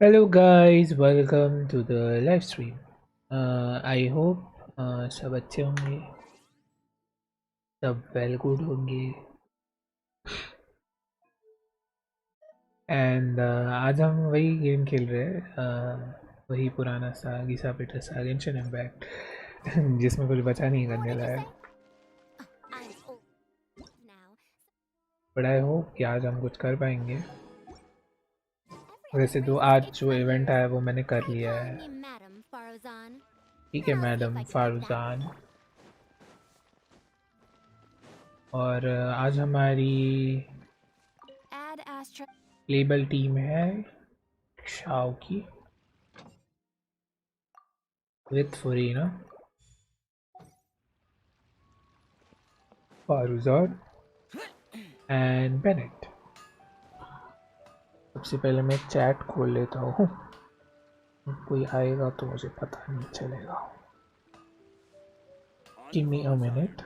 Hello guys, welcome to the live stream. I hope सब अच्छे होंगे, सब वेल गुड होंगे एंड आज हम वही गेम खेल रहे हैं, वही पुराना सा घिसा पिटा सा गेंशिन इम्पैक्ट जिसमें कुछ बचा नहीं करने लायक। बट आई होप कि आज हम कुछ कर पाएंगे। वैसे तो आज जो इवेंट आया वो मैंने कर लिया है। ठीक है मैडम फारूजान। और आज हमारी लेबल टीम है शाओ की विथ फुरीना फारूजान एंड बेनेट। सबसे पहले मैं चैट खोल लेता हूँ, कोई आएगा तो मुझे पता नहीं चलेगा। Give me a minute.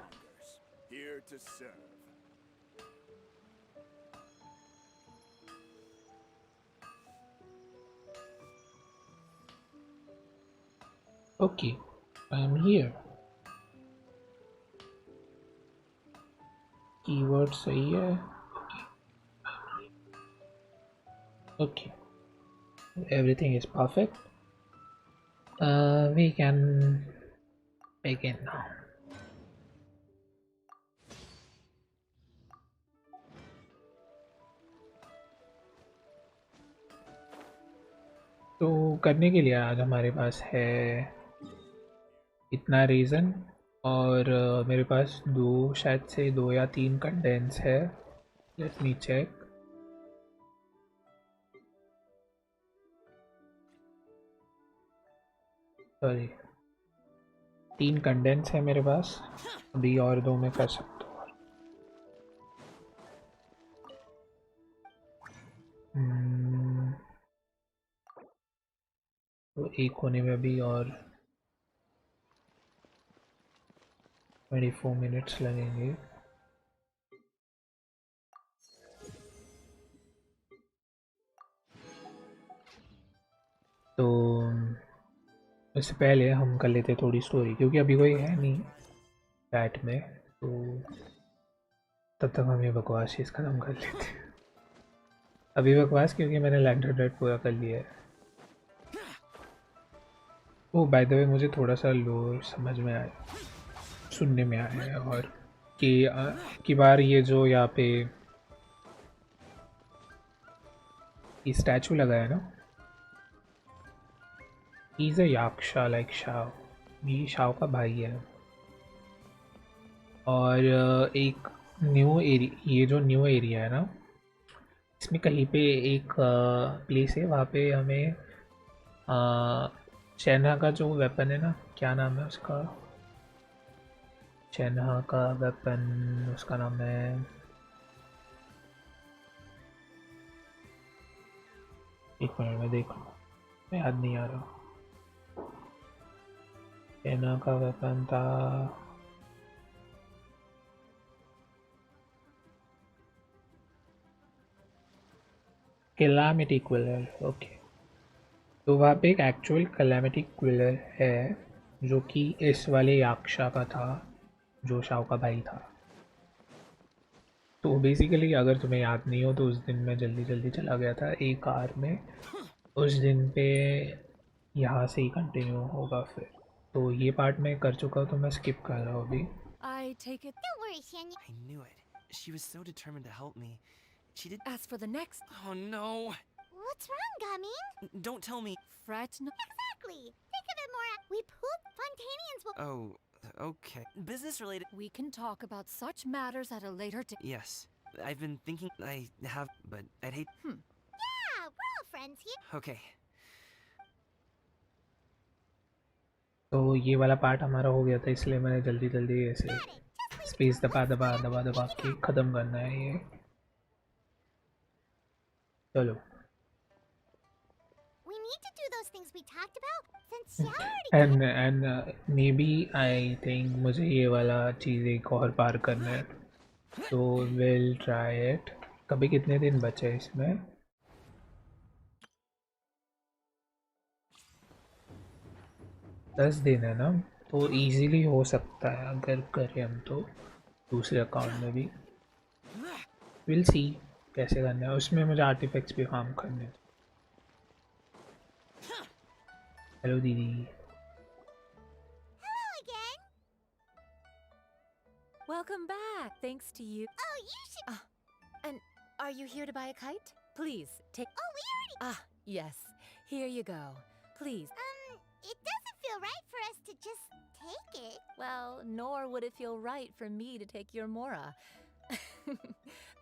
Okay I am here. Keyword सही है। Okay everything is perfect. We can begin now. तो करने के लिए आज हमारे पास है इतना रीज़न और मेरे पास दो शायद से 2 या 3 कंटेंट्स है। Let me check. Sorry 3 contents है मेरे पास, अभी और 2 में कर सकता हूँ। तो एक होने में अभी और 24 मिनट्स लगेंगे। तो इससे पहले हम कर लेते थोड़ी स्टोरी, क्योंकि अभी कोई है नहीं चैट में, तो तब तक हम ये बकवास चीज़ ख़त्म कर लेते हैं। अभी बकवास क्योंकि मैंने लैंडर पूरा कर लिया है। ओ बाय द वे मुझे थोड़ा सा लो समझ में आया, सुनने में आया है, और कि बार ये जो यहाँ पे ये स्टैचू लगा है ना, इज़ अ याक्शा लाइक शाव, ये शाव का भाई है। और एक न्यू एरिया, ये जो न्यू एरिया है ना, इसमें कहीं पे एक प्लेस है, वहाँ पे हमें चैना का जो वेपन है ना, क्या नाम है उसका, चैना का वेपन, उसका नाम है, एक मिनट में देख लूँ, मैं याद नहीं आ रहा। चैना का वेपन था कैलामिटी क्विलर। ओके, तो वहाँ पे एक एक्चुअल कैलामिटी क्विलर है जो कि इस वाले याक्शा का था, जो शाओ का भाई था। तो बेसिकली अगर तुम्हें याद नहीं हो तो उस दिन मैं जल्दी जल्दी चला गया था एक कार में, उस दिन पे यहाँ से ही कंटिन्यू होगा फिर। तो ये पार्ट मैं कर चुका हूँ, तो मैं स्किप कर रहा हूँ अभी। I take it. Don't worry, Shanya. I knew it. She was so determined to help me. She did. As for the next. Oh no. What's wrong, Gamin? Don't tell me. Fret no. Exactly. Think of it more. We poop. Fontanians will. Oh, okay. Business related. We can talk about such matters at a later date. Yes. I've been thinking I have, but I'd hate. Yeah, we're all friends here. Okay. तो ये वाला part हमारा हो गया था, इसलिए मैंने जल्दी जल्दी ऐसे स्पेस दबा दबा दबा दबा के ख़त्म करना है ये। चलो। We need to do those things we talked about since Xiao already. And may be I think मुझे ये वाला चीज़ एक और पार करना है, तो विल ट्राई इट। कभी कितने दिन बचे हैं इसमें? 10 दिन है ना, तो इजीली हो सकता है अगर करें हम तो दूसरे अकाउंट में भी। विल सी कैसे करना है, उसमें मुझे आर्टिफैक्ट्स भी काम करने हैं। हेलो दीदी। Hello again. Welcome back, thanks to you. Oh, you should. And are you here to buy a kite? Please, take... Oh, we already. Ah, yes. Here you go. Please. It doesn't feel right for us to just take it. Well, nor would it feel right for me to take your Mora.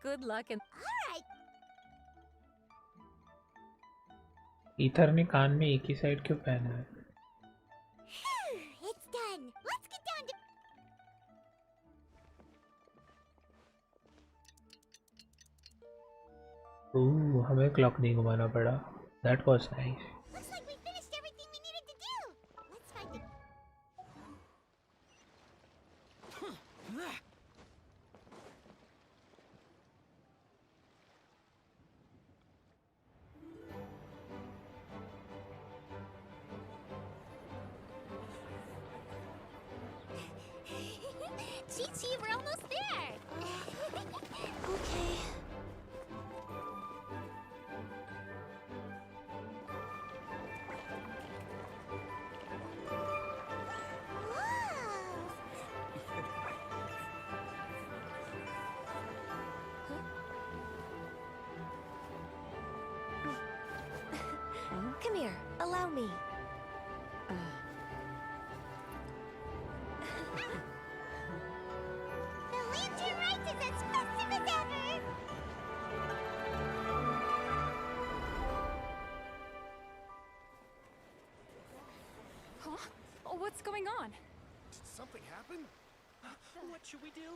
Good luck and... All right. Ether ने कान में एक ही side क्यों पहना है? It's done. Let's get down to. ओह, हमें clock नहीं घुमाना पड़ा। That was nice. Looks like we finished everything we needed to do. Let's find the. Chi-Chi, we're almost there. Okay. Come here, allow me. The lantern rite is as festive as ever! Huh? What's going on? Did something happen? What should we do?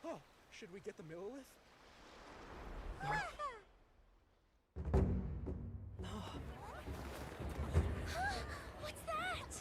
Oh, should we get the Millilith? What's that?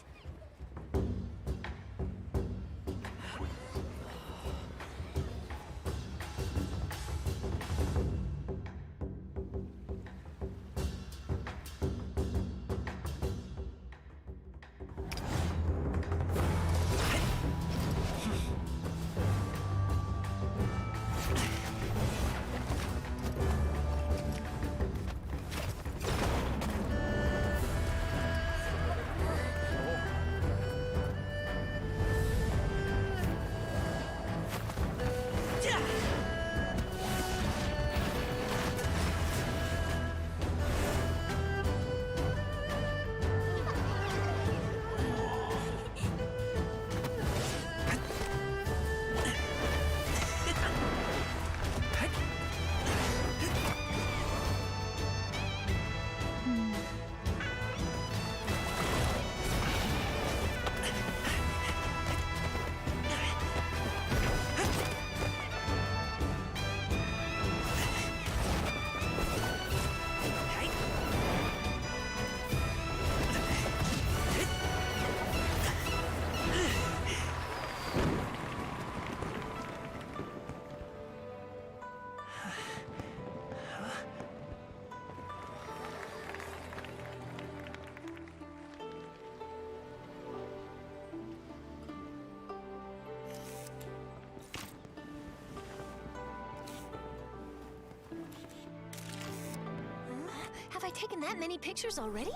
Have I taken that many pictures already?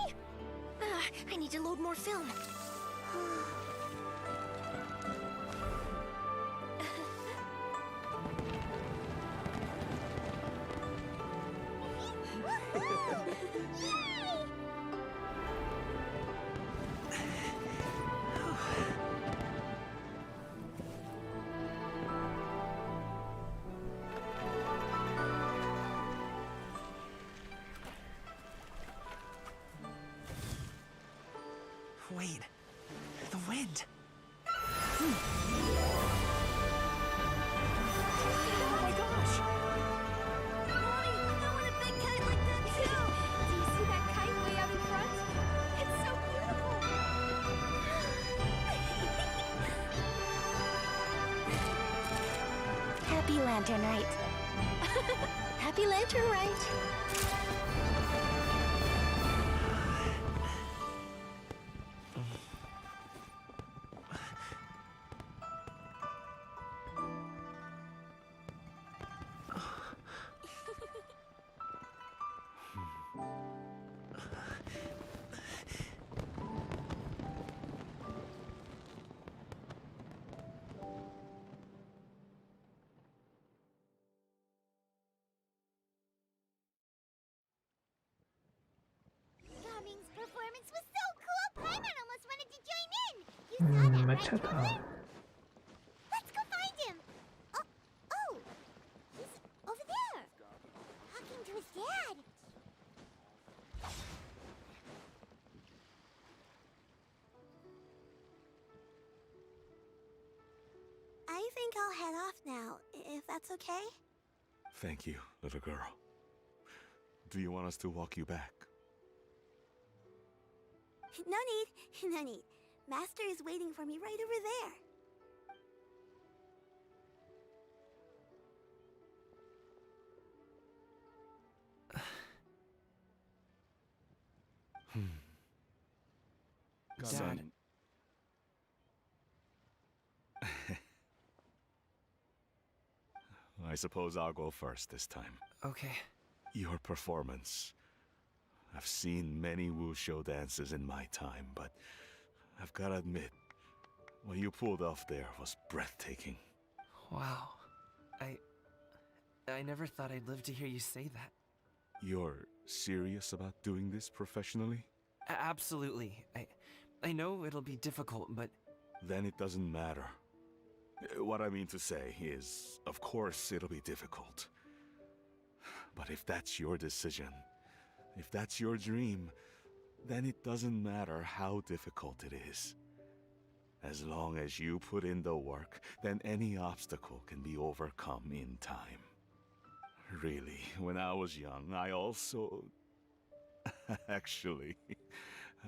I need to load more film. Wait, the wind. Oh my gosh! Mommy, I want a big kite like that too! Do you see that kite way out in front? It's so beautiful! Happy Lantern Rite. Happy Lantern Rite. performance was so cool, Paimon almost wanted to join in. You saw that, right, अच्छा था. Kevin? Let's go find him. Oh, he's over there, talking to his dad. I think I'll head off now, if that's okay. Thank you, little girl. Do you want us to walk you back? No need, no need. Master is waiting for me right over there. Son. I suppose I'll go first this time. Okay. Your performance. I've seen many wuxia dances in my time, but I've gotta admit, what you pulled off there was breathtaking. Wow. I never thought I'd live to hear you say that. You're serious about doing this professionally? Absolutely. I know it'll be difficult, but Then it doesn't matter. What I mean to say is, of course it'll be difficult. But if that's your decision, if that's your dream, then it doesn't matter how difficult it is. As long as you put in the work, then any obstacle can be overcome in time. Really, when I was young, I also... Actually,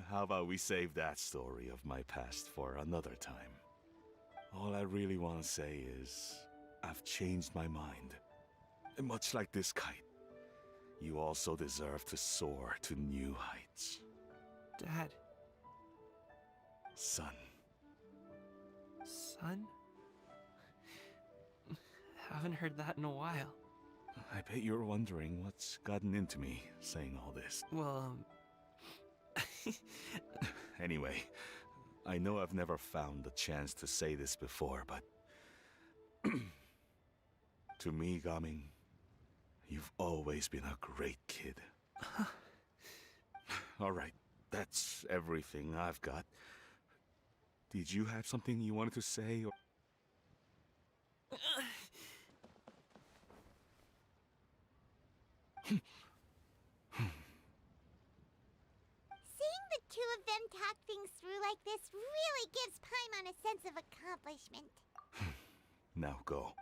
how about we save that story of my past for another time? All I really want to say is, I've changed my mind. Much like this kite, you also deserve to soar to new heights. Dad, Son. son? Haven't heard that in a while. I bet you're wondering what's gotten into me saying all this. Well, Anyway, I know I've never found the chance to say this before, but... to me, Gaming, you've always been a great kid. Alright, that's everything I've got. Did you have something you wanted to say, or... Seeing the two of them talk things through like this really gives Paimon a sense of accomplishment. Now go.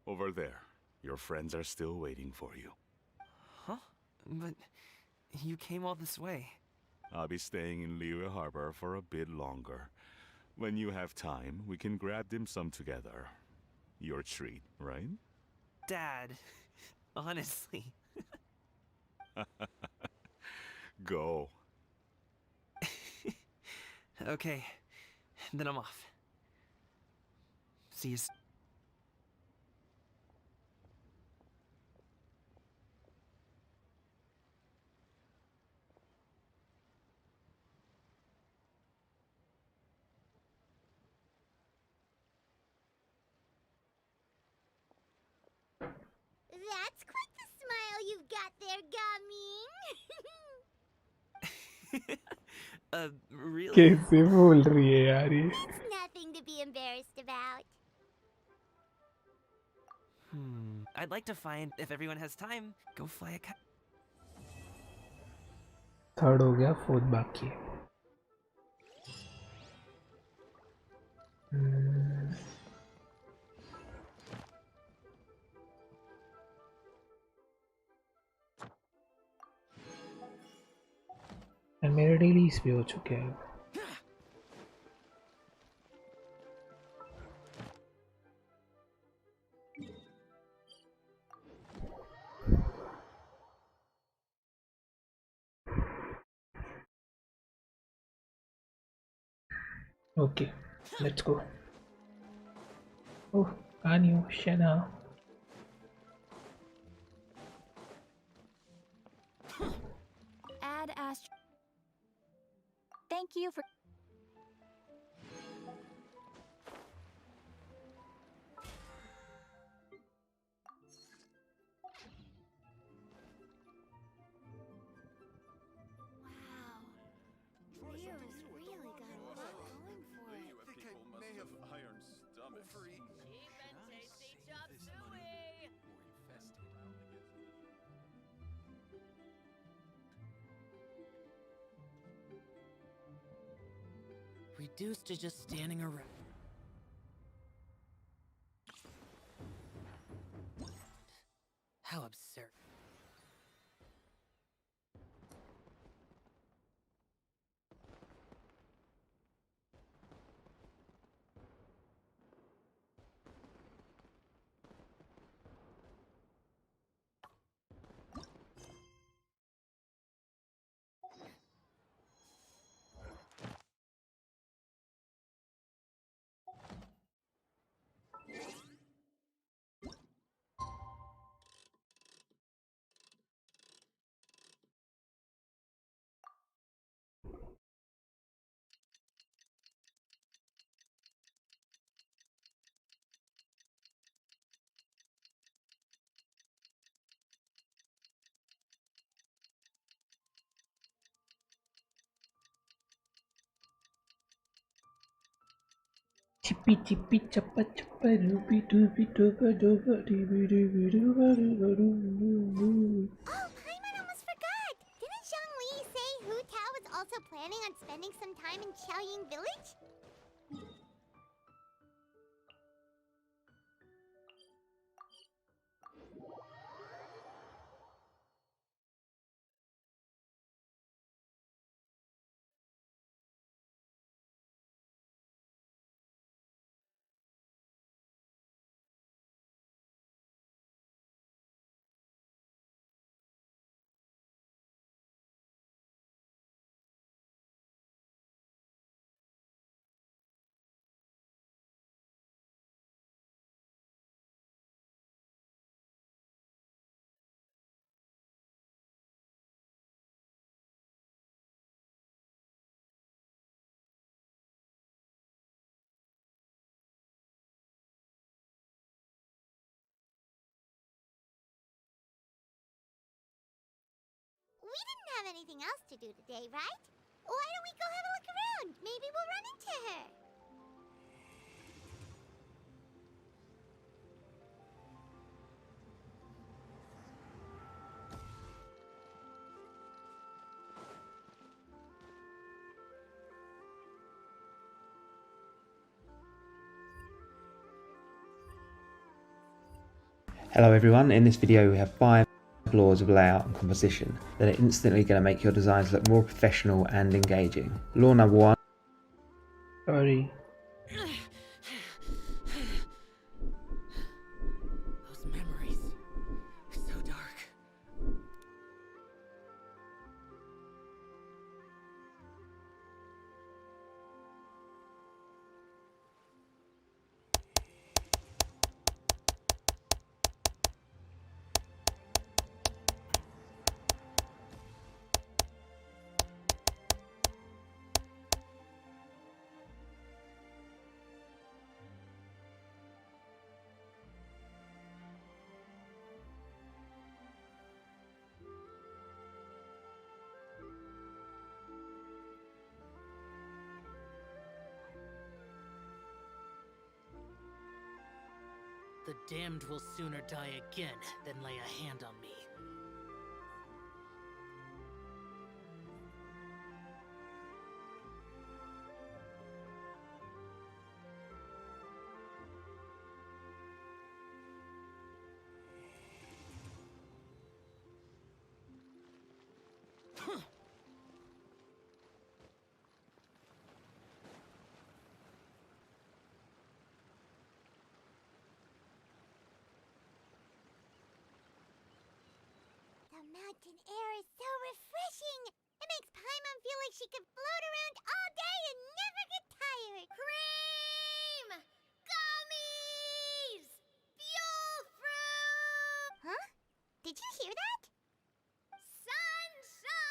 Over there. Your friends are still waiting for you. huh? But you came all this way. I'll be staying in Liyue Harbor for a bit longer. When you have time, we can grab dim sum together. Your treat, right? Dad, honestly. Go. Okay, then I'm off. See you soon. That's quite the smile you've got there, Gaming. Really? कैसे बोल रही है यार ये? It's nothing to be embarrassed about. I'd like to find, if everyone has time, go fly a kite. Third हो गया, fourth बाकी है. और मेरे डेलीज भी हो चुके हैं. Okay, let's go. Oh, Anyu, Shenna. Add Astro. Thank you for. free. Cheap and tasty chop suey. Reduced to just standing around. How absurd. Chippy chippy chappa chappa doopy doopy doopa doopa dooby dooby dooba dooba doo. Oh, Paimon almost forgot! Didn't Zhongli say Hu Tao was also planning on spending some time in Qiaoying village? We didn't have anything else to do today, right? Why don't we go have a look around? Maybe we'll run into her. Hello everyone, in this video we have 5 laws of layout and composition that are instantly going to make your designs look more professional and engaging. Law number 1. Sorry. Those memories. So dark. The damned will sooner die again than lay a hand on me. The mountain air is so refreshing! It makes Paimon feel like she could float around all day and never get tired! Cream! Gummies! Fuel fruit! Huh? Did you hear that? Sunshine!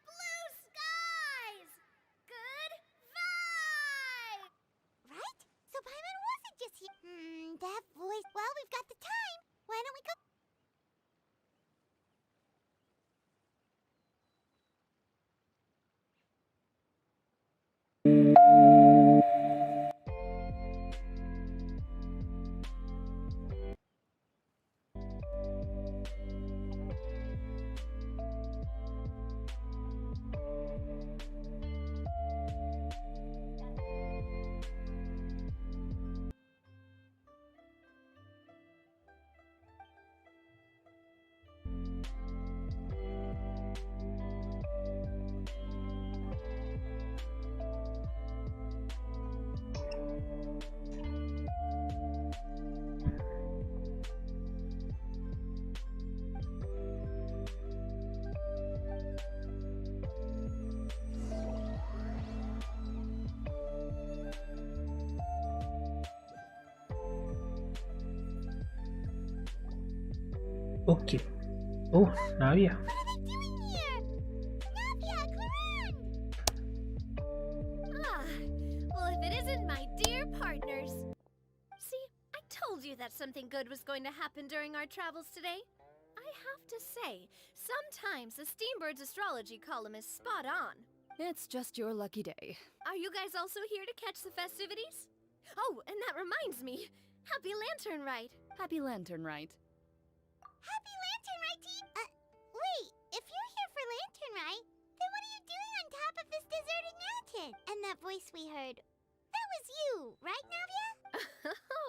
Blue skies! Good vibe! Right? So Paimon wasn't just here. That voice. Well, we've got the time. Why don't we go? Okay. Oh, Navia. What are they doing here? Navia, Clarang! Ah, well, if it isn't my dear partners. See, I told you that something good was going to happen during our travels today. I have to say, sometimes the Steambird's astrology column is spot on. It's just your lucky day. Are you guys also here to catch the festivities? Oh, and that reminds me. Happy Lantern Rite. Happy Lantern Rite. Happy Lantern Rite to you! Wait, if you're here for Lantern Rite, then what are you doing on top of this deserted mountain? And that voice we heard, that was you, right, Navia?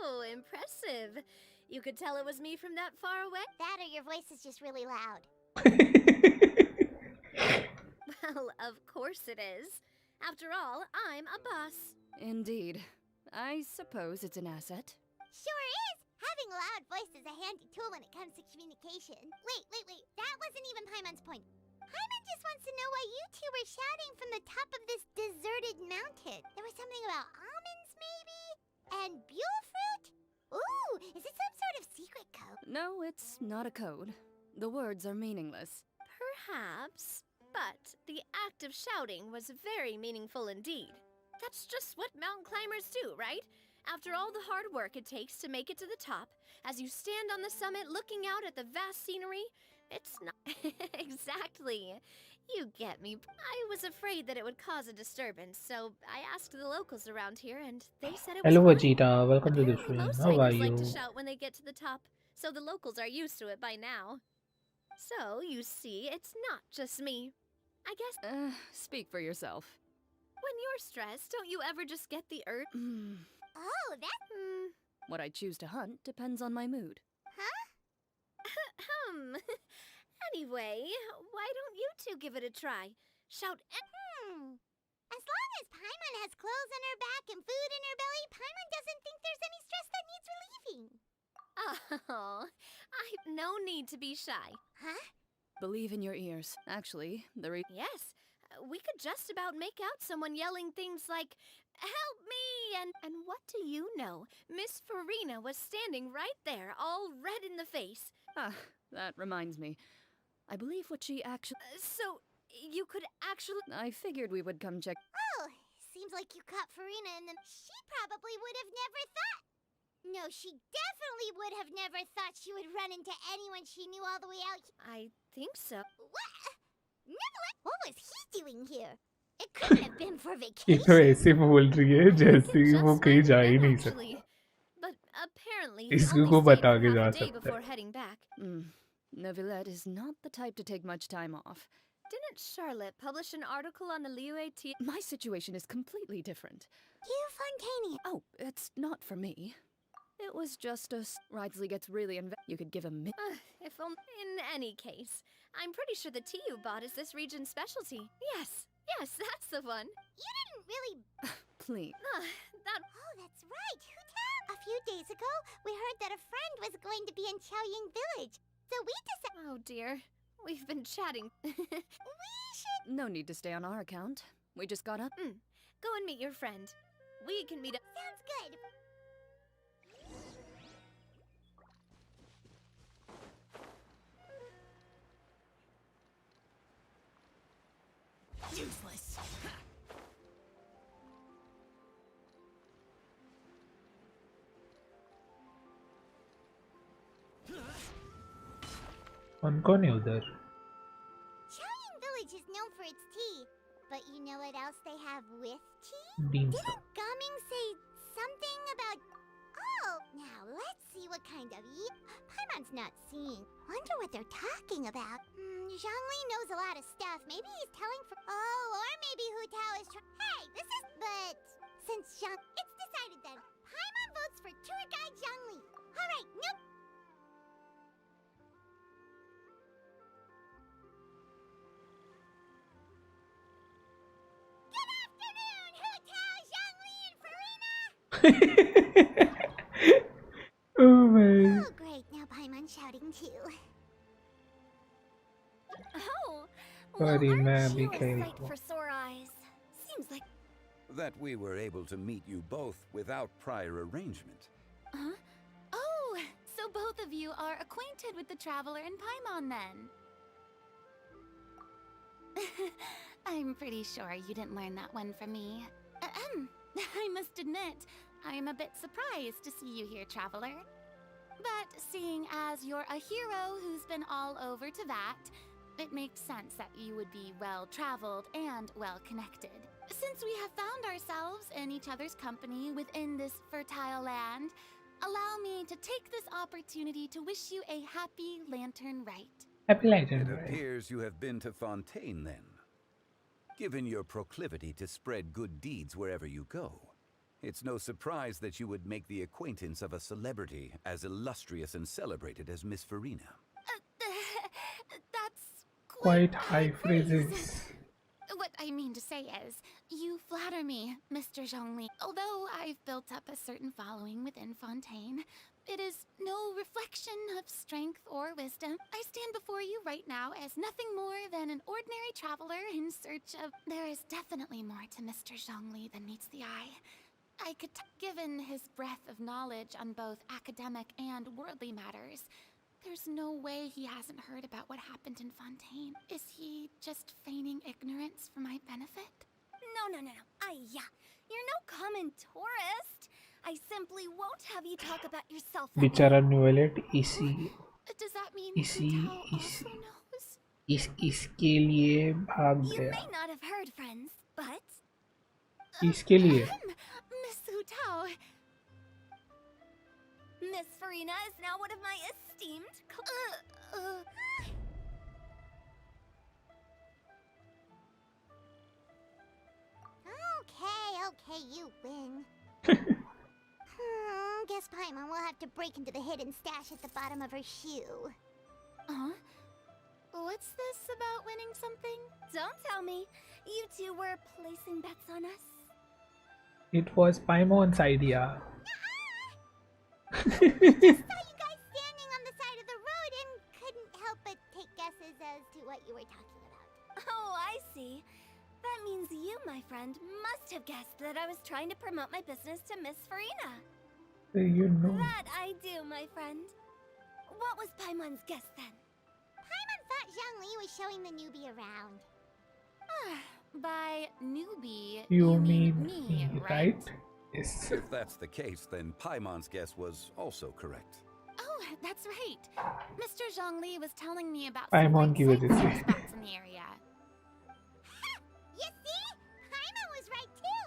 Oh, impressive. You could tell it was me from that far away? That or your voice is just really loud. Well, of course it is. After all, I'm a boss. Indeed. I suppose it's an asset. Sure is! Having a loud voice is a handy tool when it comes to communication. Wait. That wasn't even Paimon's point. Paimon just wants to know why you two were shouting from the top of this deserted mountain. There was something about almonds, maybe? And buell fruit? Ooh, is it some sort of secret code? No, it's not a code. The words are meaningless. Perhaps. But the act of shouting was very meaningful indeed. That's just what mountain climbers do, right? After all the hard work it takes to make it to the top, as you stand on the summit looking out at the vast scenery, it's not... Exactly. You get me. I was afraid that it would cause a disturbance, so I asked the locals around here, and they said it was Hello, fine. Vegeta. Welcome to the Apparently stream. most How are hikers like to you? shout when they get to the top, so the locals are used to it by now. So, you see, it's not just me. I guess Speak for yourself. when you're stressed, don't you ever just get the urge? Oh, that... What I choose to hunt depends on my mood. Anyway, why don't you two give it a try? Shout As long as Paimon has clothes on her back and food in her belly, Paimon doesn't think there's any stress that needs relieving. Oh, I've no need to be shy. Huh? Believe in your ears. Actually, Yes, we could just about make out someone yelling things like, "Help me!" And what do you know? Miss Farina was standing right there, all red in the face. that reminds me. I believe what she actually... So, you could actually... I figured we would come check... Oh, seems like you caught Farina and then she probably would have never thought. No, she definitely would have never thought she would run into anyone she knew all the way out here. I think so. What? What was he doing here? It couldn't have been for ये तो vacation. ऐसे बोल रही है जैसे Just वो कहीं like जा ही them, नहीं actually. सकता. But apparently he इसको only को stayed बता for के half जा a day सकता before है. heading back. Neuvillette is not the type to take much time off. Didn't Charlotte publish an article on the Liu-AT? My situation is completely different. You Fontania. Oh, it's not for me. It was just a... Ridesley gets really You could give him... If only... In any case, I'm pretty sure the tea you bought is this region's specialty. Yes, that's the one. You didn't really... Please. That... Oh, that's right. Hu Tao. A few days ago, we heard that a friend was going to be in Xiaoying Village. So we decided... Oh dear. We've been chatting. We should... No need to stay on our account. We just got up. Go and meet your friend. We can meet up. Sounds good. Useless. कौन है उधर? Xiaoying Village is known for its tea. But you know what else they have with tea? Beans. Didn't Gaming say something about... Oh, now let's see what kind of... Paimon's not seeing. Wonder what they're talking about. Zhongli knows a lot of stuff. Maybe he's telling for... Oh, or maybe Hu Tao is Hey, this is... But... Since Zhang... It's decided then. Paimon votes for tour guide Zhongli. Alright, nope. Good afternoon, Hu Tao, Zhongli, and Farina! Oh my. Oh, great. Now Paimon's shouting too. Oh! Sorry, well, मैं aren't अभी you a कहीं sight हूँ. for sore eyes? Seems like... That we were able to meet you both without prior arrangement. Huh? Oh, so both of of you are acquainted with the traveler in Paimon, then. I'm pretty sure you didn't learn that one from me. I must admit, I'm a bit surprised to see you here, traveler. But seeing as you're a hero who's been all over to that, it makes sense that you would be well-traveled and well-connected. Since we have found ourselves in each other's company within this fertile land, allow me to take this opportunity to wish you a happy Lantern Rite. Happy Lantern It Rite. appears you have been to Fontaine, then. Given your proclivity to spread good deeds wherever you go, it's no surprise that you would make the acquaintance of a celebrity as illustrious and celebrated as Miss Farina. That's Quite high phrases. What I mean to say is, you flatter me, Mr. Zhongli. Although I've built up a certain following within Fontaine, it is no reflection of strength or wisdom. I stand before you right now as nothing more than an ordinary traveler in search of... There is definitely more to Mr. Zhongli than meets the eye. I could given his breadth of knowledge on both academic and worldly matters, there's no way he hasn't heard about what happened in Fontaine. Is he just feigning ignorance for my benefit? No. You're no common tourist. I simply won't have you talk about yourself that way. बेचारा न्यूएलेट Does that mean इसी Hu Tao also knows? इसके लिए भाग You गया. may not have heard, friends, but... इसके लिए. Miss Hu Tao. Miss Farina is now one of my esteemed... Okay, you win. Guess Paimon will have to break into the hidden stash at the bottom of her shoe. Huh? What's this about winning something? Don't tell me. You two were placing bets on us. It was Paimon's idea. Saw you guys standing on the side of the road and couldn't help but take guesses as to what you were talking about. Oh, I see. That means you, my friend, must have guessed that I was trying to promote my business to Miss Farina. You know. That I do, my friend. What was Paimon's guess then? Paimon thought Zhongli was showing the newbie around. By newbie, You mean mean me, right? Yes. If that's the case, then Paimon's guess was also correct. Oh, that's right. Mr. Zhongli was telling me about Paimon some की great वजह से. sightseeing spots in the area. You see? Paimon was right too.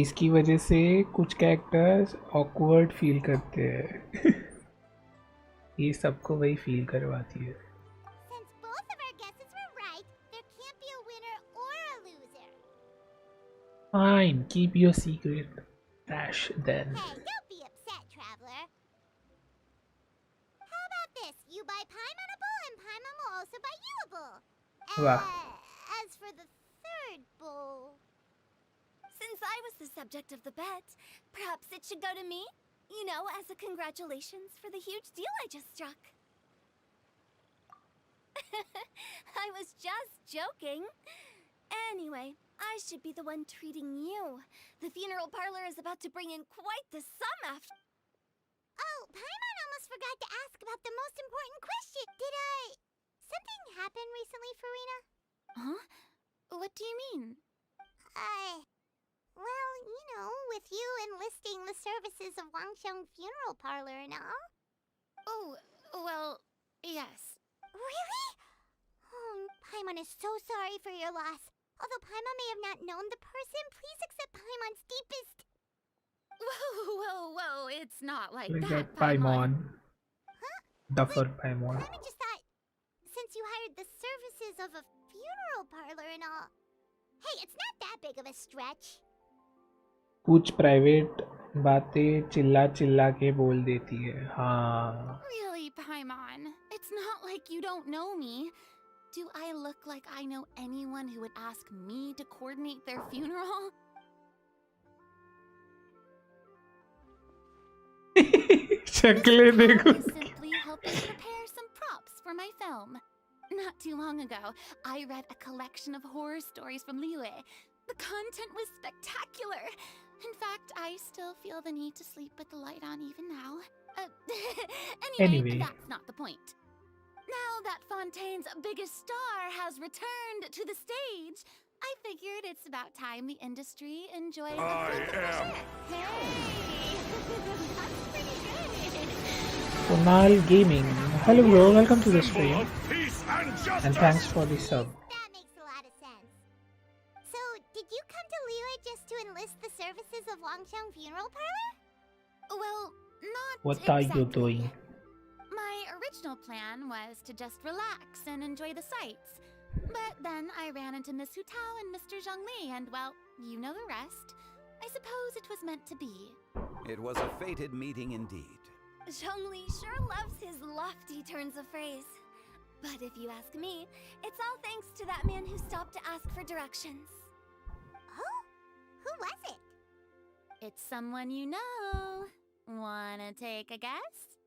इसकी वजह से कुछ characters awkward feel करते हैं. ये सबको वही फील करवाती है. Since both of our guesses were right, there can't be a winner or a loser. Fine, keep your secret. Dash then. Hey, don't be upset, traveler. How about this? You buy Paimonable and Paimon will also buy youable. Wow. As for the third bowl... Since I was the subject of the bet, perhaps it should go to me? You know, as a congratulations for the huge deal I just struck. I was just joking. Anyway, I should be the one treating you. The funeral parlor is about to bring in quite the sum after... Oh, Paimon almost forgot to ask about the most important question. Something happen recently, Farina? Huh? What do you mean? Well, you know, with you enlisting the services of Wangsheng Funeral Parlor and all. Oh, well, yes. Really? Oh, Paimon is so sorry for your loss. Although Paimon may have not known the person, please accept Paimon's deepest... Whoa, it's not like Like that, that Paimon. Huh? Duffer Paimon. Paimon just thought, since you hired the services of a funeral parlor and all... Hey, it's not that big of a stretch. कुछ private बातें चिल्ला के बोल देती है. हाँ. Really, Paimon? It's not like you don't know me. Do I look like I know anyone who would ask me to coordinate their funeral? शक्लें देखो. I simply helping prepare some props for my film. Not too long ago, I read a collection of horror stories from Liyue. The content was spectacular. In fact, I still feel the need to sleep with the light on even now. Anyway, Anyway. that's not the point. Now that Fontaine's biggest star has returned to the stage, I figured it's about time the industry enjoyed a breath of fresh air. Hey! That's pretty good. Kunal Gaming. Hello bro, welcome to the stream. Of peace and justice. And thanks for the sub. That makes a lot of sense. So, did you come to Liyue just to enlist the services of Longsheng Funeral Parlor? Well, not What are you exactly. doing? My original plan was to just relax and enjoy the sights. But then I ran into Miss Hu Tao and Mr. Zhongli, and well, you know the rest. I suppose it was meant to be. It was a fated meeting indeed. Zhongli sure loves his lofty turns of phrase. But if you ask me, it's all thanks to that man who stopped to ask for directions. Oh? Who was it? It's someone you know. Wanna take a guess?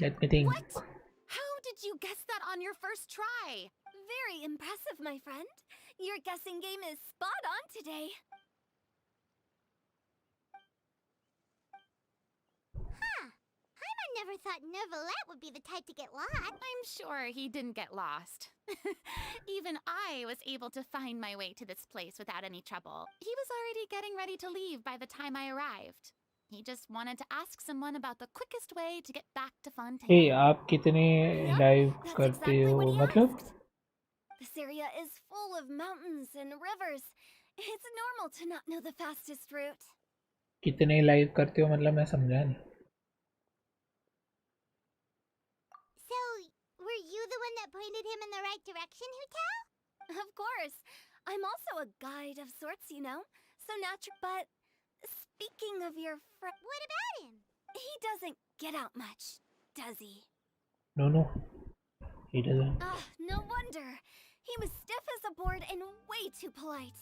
Let me think. What? How did you guess that on your first try? Very impressive, my friend. Your guessing game is spot on today. Huh. Paimon never thought Neuvillette would be the type to get lost. I'm sure he didn't get lost. Even I was able to find my way to this place without any trouble. He was already getting ready to leave by the time I arrived. He just wanted to ask someone about the quickest way to get back to Fontaine. Hey, आप कितने live That's करते exactly हो what he मतलब? asked. This area is full of mountains and rivers. It's normal to not know the fastest route. कितने live करते हो मतलब मैं समझा नहीं. So, were you the one that pointed him in the right direction, Hu Tao? Of course. I'm also a guide of sorts, you know. So natural. But speaking of your friend, What about him? he doesn't get out much, does he? No, he doesn't. Ah, no wonder. He was stiff as a board and way too polite.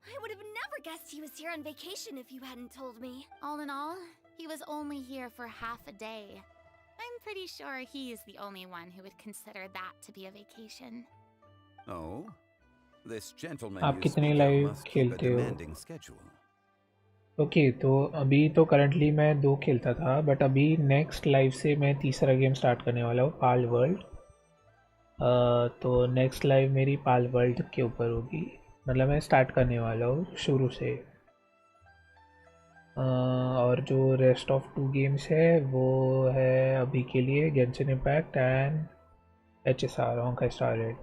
I would have never guessed he was here on vacation if you hadn't told me. All in all, he was only here for half a day. I'm pretty sure he is the only one who would consider that to be a vacation. Oh? This gentleman आप you कितने speak of live must keep a खेलते हो? demanding schedule. Okay तो अभी तो currently मैं 2 खेलता था बट अभी नेक्स्ट लाइव से मैं तीसरा गेम स्टार्ट करने वाला हूँ पाल वर्ल्ड. तो नेक्स्ट लाइव मेरी पाल वर्ल्ड के ऊपर होगी. मतलब मैं स्टार्ट करने वाला हूँ शुरू से. और जो रेस्ट ऑफ 2 गेम्स है वो है अभी के लिए Genshin Impact and HSR Honkai Star Rail.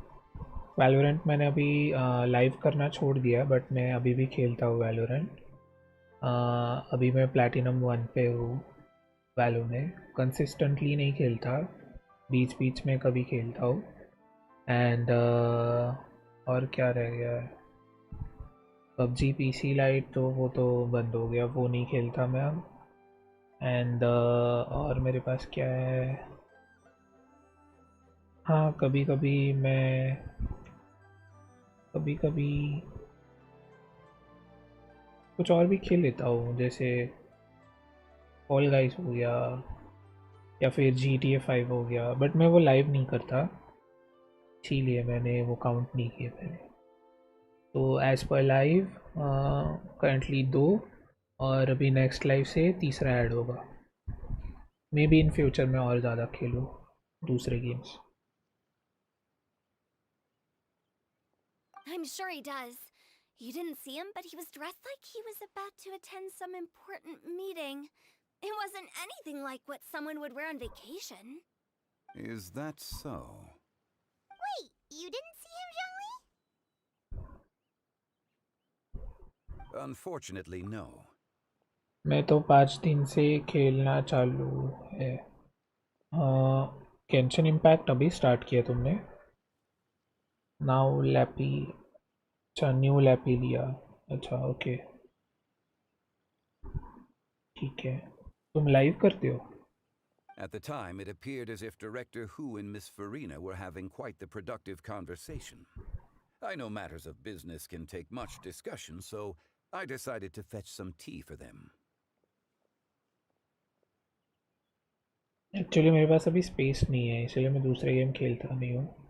Valorant मैंने अभी लाइव करना छोड़ दिया बट मैं अभी भी खेलता हूँ वैलोरेंट. अभी मैं प्लैटिनम 1 पे हूँ वैलो में. कंसिस्टेंटली नहीं खेलता, बीच बीच में कभी खेलता हूँ. एंड और क्या रह गया है, PUBG PC लाइट तो वो तो बंद हो गया, वो नहीं खेलता मैं अब. एंड और मेरे पास क्या है, हाँ कभी कभी कुछ और भी खेल लेता हूँ जैसे फॉल गाइस हो गया या फिर GTA 5 हो गया. बट मैं वो लाइव नहीं करता इसीलिए मैंने वो काउंट नहीं किए पहले. तो एज़ पर लाइव करंटली 2 और अभी नेक्स्ट लाइव से तीसरा ऐड होगा. मे बी इन फ्यूचर में और ज़्यादा खेलूँ दूसरे games. I'm sure he does. You didn't see him, but he was dressed like he was about to attend some important meeting. It wasn't anything like what someone would wear on vacation. Is that so? Wait, you didn't see him, Zhongli? Unfortunately, no. मैं तो 5 दिन से खेलना चालू है. Genshin impact अभी start किया तुमने? नाउ लैपी, अच्छा न्यू लैपी लिया. अच्छा ओके ठीक है. तुम लाइव करते हो? At the time, it appeared as if Director Hu and Miss Farina were having quite the productive conversation. I know matters of business can take much discussion, so I decided to fetch some tea for them. Actually मेरे पास अभी space नहीं है इसलिए मैं दूसरे game खेलता नहीं हूँ.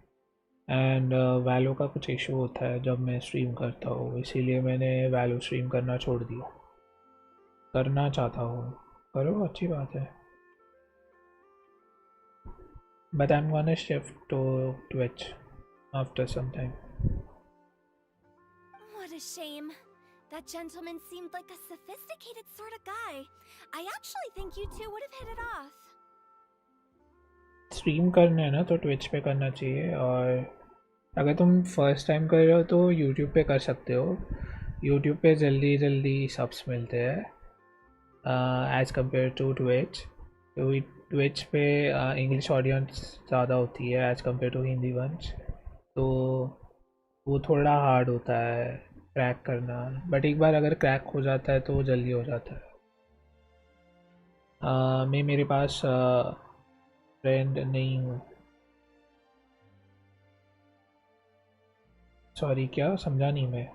एंड वैलो का कुछ इशू होता है जब मैं स्ट्रीम करता हूँ, इसीलिए मैंने वैलो स्ट्रीम करना छोड़ दिया. करना चाहता हूँ, करो अच्छी बात है. but I'm gonna shift to Twitch after some time. What a shame. That gentleman seemed like a sophisticated sort of guy. I actually think you two would have hit it off. Stream करना है ना तो Twitch पे करना चाहिए, और अगर तुम फर्स्ट टाइम कर रहे हो तो यूट्यूब पे कर सकते हो. यूट्यूब पे जल्दी जल्दी सब्स मिलते हैं एज़ कम्पेयर टू ट्विच. तो ट्विच पे इंग्लिश ऑडियंस ज़्यादा होती है as compare to Hindi ones, तो वो थोड़ा हार्ड होता है क्रैक करना. बट एक बार अगर क्रैक हो जाता है तो जल्दी हो जाता है. मैं मेरे पास फ्रेंड नहीं हूँ. सॉरी, क्या समझा नहीं मैं.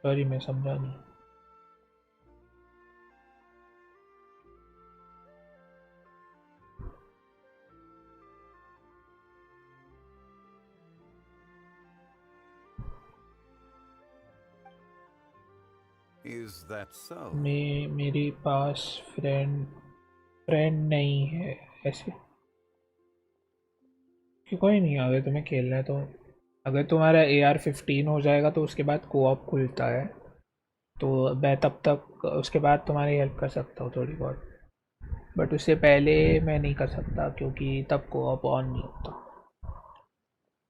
सॉरी, मैं समझा नहीं. Is that so? मेरे पास फ्रेंड नहीं है ऐसे. कि कोई नहीं, अगर तुम्हें खेलना है तो अगर तुम्हारा AR-15 हो जाएगा तो उसके बाद कोऑप खुलता है, तो मैं तब तक उसके बाद तुम्हारी हेल्प कर सकता हूँ थोड़ी बहुत. बट उससे पहले मैं नहीं कर सकता क्योंकि तब कोऑप ऑन नहीं होता.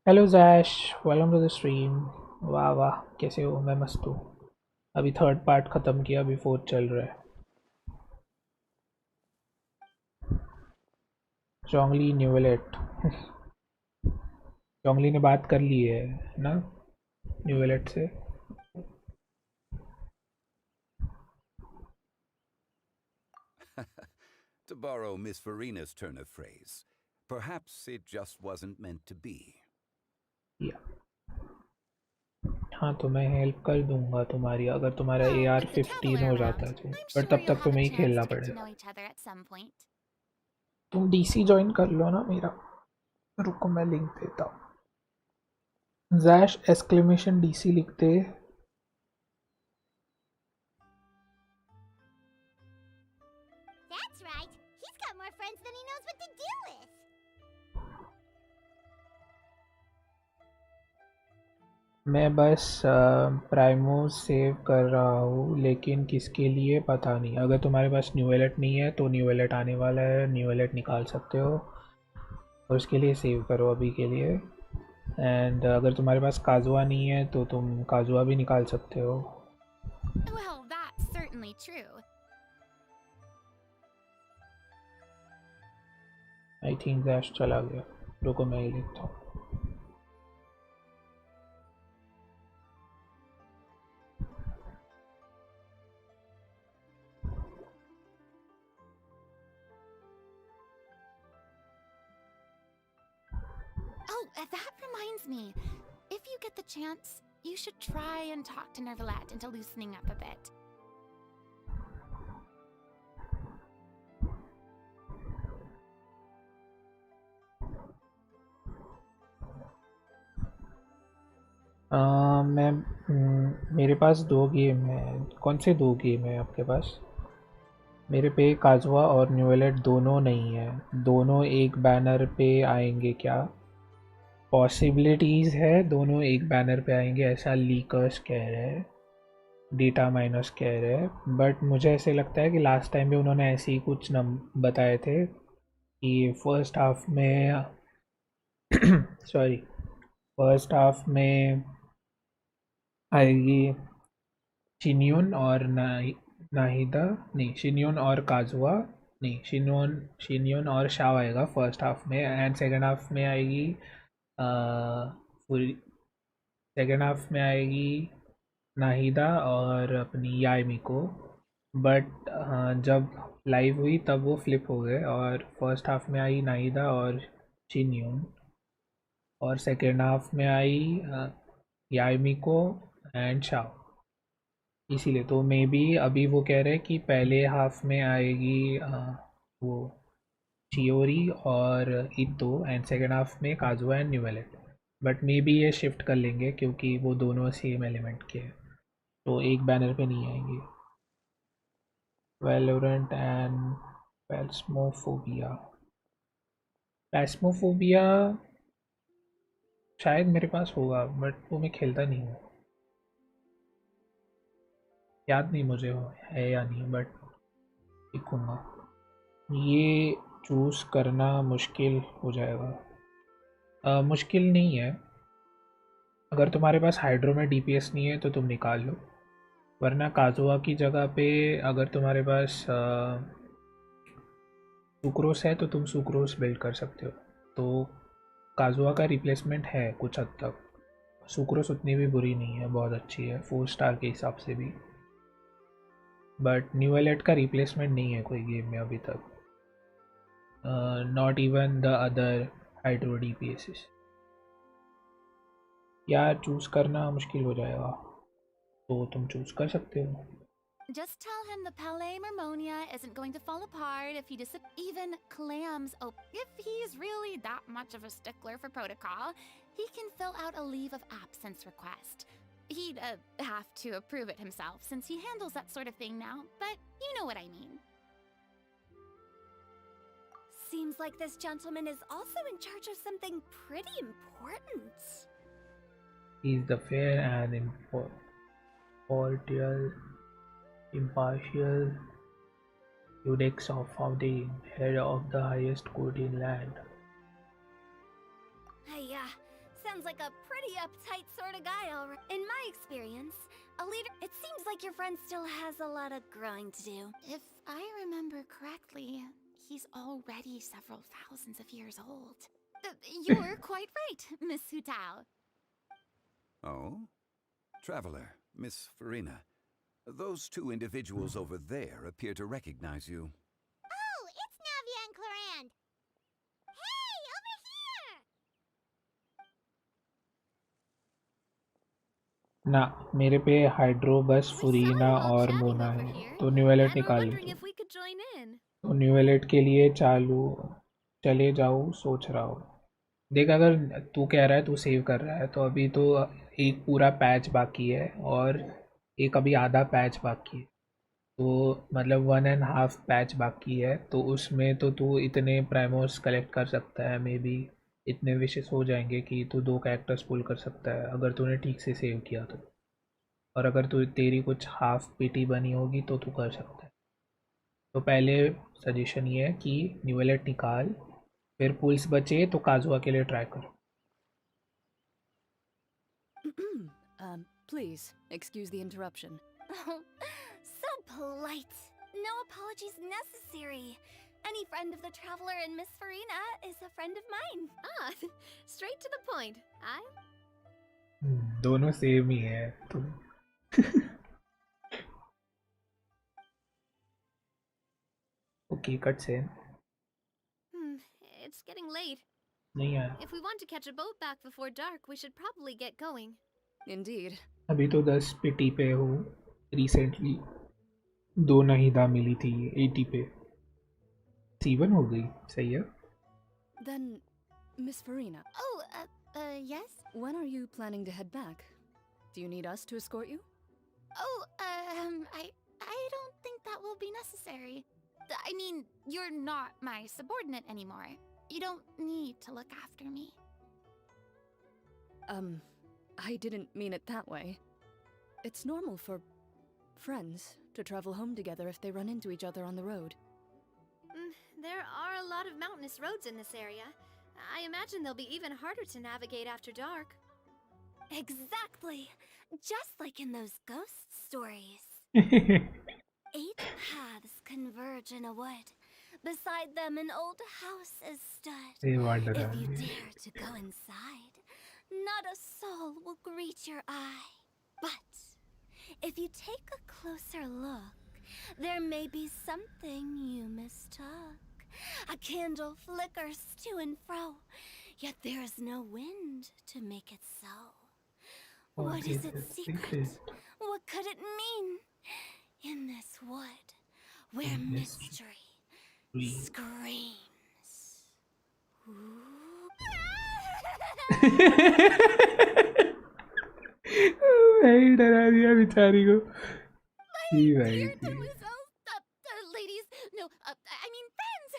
Hello Jaish, welcome to the stream. वाह वाह, कैसे हो? मैं मस्त हूँ. अभी थर्ड पार्ट ख़त्म किया, अभी फोर्थ चल रहा है. जोंगली न्यूवेलेट. जोंगली ने बात कर ली है ना न्यूवेलेट से. To borrow Miss Farina's turn of phrase, perhaps it just wasn't meant to be. हाँ, तो मैं हेल्प कर दूंगा तुम्हारी अगर तुम्हारा AR-15 हो जाता है तो. पर तब तक तुम्हें ही खेलना पड़ेगा. तुम DC ज्वाइन कर लो ना मेरा. रुको मैं लिंक देता हूँ. जैश एक्सक्लेमेशन DC लिखते. That's right. He's got more friends than he knows what to do with. मैं बस प्राइमो सेव कर रहा हूँ, लेकिन किसके लिए पता नहीं. अगर तुम्हारे पास न्यू वैलेट नहीं है तो न्यू वैलेट आने वाला है, न्यू वैलेट निकाल सकते हो और उसके लिए सेव करो अभी के लिए. एंड अगर तुम्हारे पास काजुआ नहीं है तो तुम काजुआ भी निकाल सकते हो. Well, that's certainly true. I think dash चला गया. रुको मैं ही लिखता हूँ. Oh, that reminds me. If you get the chance, you should try and talk to Nervalat into loosening up a bit. मेरे पास 2 गेम है. कौन से 2 गेम है आपके पास? मेरे पे काजुआ और न्यू वैलेट दोनों नहीं है. दोनों एक बैनर पे आएंगे क्या? पॉसिबिलिटीज़ है दोनों एक बैनर पे आएंगे, ऐसा लीकर्स कह रहे हैं, डेटा माइनर्स कह रहे हैं. बट मुझे ऐसे लगता है कि लास्ट टाइम भी उन्होंने ऐसे ही कुछ बताए थे कि फर्स्ट हाफ में फर्स्ट हाफ में आएगी शिन्योन और नाहिदा, नहीं शिन्योन और काजुआ, नहीं शिन्योन और शाव आएगा फर्स्ट हाफ में. एंड सेकेंड हाफ में आएगी सेकेंड हाफ में आएगी नाहिदा और अपनी यामिको. बट जब लाइव हुई तब वो फ्लिप हो गए और फर्स्ट हाफ में आई नाहिदा और शिन्योन और सेकेंड हाफ में आई यामिको एंड शाव. इसीलिए तो मे बी अभी वो कह रहे हैं कि पहले हाफ में आएगी वो चियोरी और इतो एंड सेकेंड हाफ में Kazuha and Neuvillette. But maybe बी ये शिफ्ट कर लेंगे क्योंकि वो दोनों सेम एलिमेंट के हैं. तो एक बैनर पे नहीं आएंगे। Valorant and Phasmophobia। Phasmophobia शायद मेरे पास होगा, बट वो मैं खेलता नहीं हूँ। याद नहीं मुझे वो है या नहीं, बट देखूँगा। ये चूज़ करना मुश्किल हो जाएगा। मुश्किल नहीं है। अगर तुम्हारे पास हाइड्रो में DPS नहीं है तो तुम निकाल लो, वरना काजुआ की जगह पे अगर तुम्हारे पास सुक्रोस है तो तुम सुक्रोस बिल्ड कर सकते हो। तो काजुआ का रिप्लेसमेंट है कुछ हद तक। सुक्रोस उतनी भी बुरी नहीं है, बहुत अच्छी है 4 स्टार के हिसाब से भी, बट न्यूएलेट का रिप्लेसमेंट नहीं है कोई गेम में अभी तक। Not even the other hydro DPSs। यार चूज़ करना मुश्किल हो जाएगा, तो तुम चूज़ कर सकते हो। Just tell him the Palais Mermonia isn't going to fall apart if he even clams. Oh, if he's really that much of a stickler for protocol, he can fill out a leave of absence request. He'd have to approve it himself since he handles that sort of thing now, but you know what I mean. Seems like this gentleman is also in charge of something pretty important. He's the fair and impartial Judex of Fountain, head of the highest court in land. Yeah, sounds like a pretty uptight sort of guy, all right. In my experience, a leader. It seems like your friend still has a lot of growing to do. If I remember correctly, he's already several thousands of years old. You're quite right, Miss Hutao. Oh? Traveler, Miss Farina. Those two individuals over there appear to recognize you. Oh, it's Navia and Clarand. Hey, over here! ना मेरे पे hydro बस फुरीना और मोना है, तो न्यूएलेट निकाल लो। तो न्यूएलेट के लिए चले जाओ सोच रहा हूँ। देख, अगर तू कह रहा है तू सेव कर रहा है, तो अभी तो एक पूरा पैच बाकी है और एक अभी आधा पैच बाकी है, तो मतलब 1.5 पैच बाकी है। तो उसमें तो तू इतने प्राइमोस कलेक्ट कर सकता है, मे बी इतने विशेष हो जाएंगे कि तू 2 कैरेक्टर्स पुल कर सकता है अगर तूने ठीक से सेव किया तो। और अगर तेरी कुछ हाफ पीटी बनी होगी तो तू कर सकता है। तो पहले सजेशन ये है कि न्यूएलेट निकाल, फिर पुल्स बचे तो काजुआ के लिए ट्राई कर। Please, excuse the interruption. Oh, so polite. No apologies necessary. Any friend of the traveler and Miss Farina is a friend of mine. Straight to the point. दोनों सेम ही है तो। ओके, कट से। It's getting late. नहीं यार, If we want to catch a boat back before dark, we should probably get going. Indeed. अभी तो 10 पिटी पे हो। रिसेंटली 2 नहीदा मिली थी 80 पे। C1 हो गई, सही है। Then, Miss Farina. Oh, yes? When are you planning to head back? Do you need us to escort you? Oh, I don't think that will be necessary. I mean, you're not my subordinate anymore. You don't need to look after me. I didn't mean it that way. It's normal for friends to travel home together if they run into each other on the road. There are a lot of mountainous roads in this area. I imagine they'll be even harder to navigate after dark. Exactly. Just like in those ghost stories. 8 paths converge in a wood. Beside them an old house is stood. If you dare to go inside, not a soul will greet your eye. But if you take a closer look, there may be something you mistook. A candle flickers to and fro, yet there is no wind to make it so. What is its secret? What could it mean? In this wood, where mystery screams. Oh यही डरा दिया बेचारी को। जी भाई Dear ji. Demoiselles, ladies, no, I mean friends,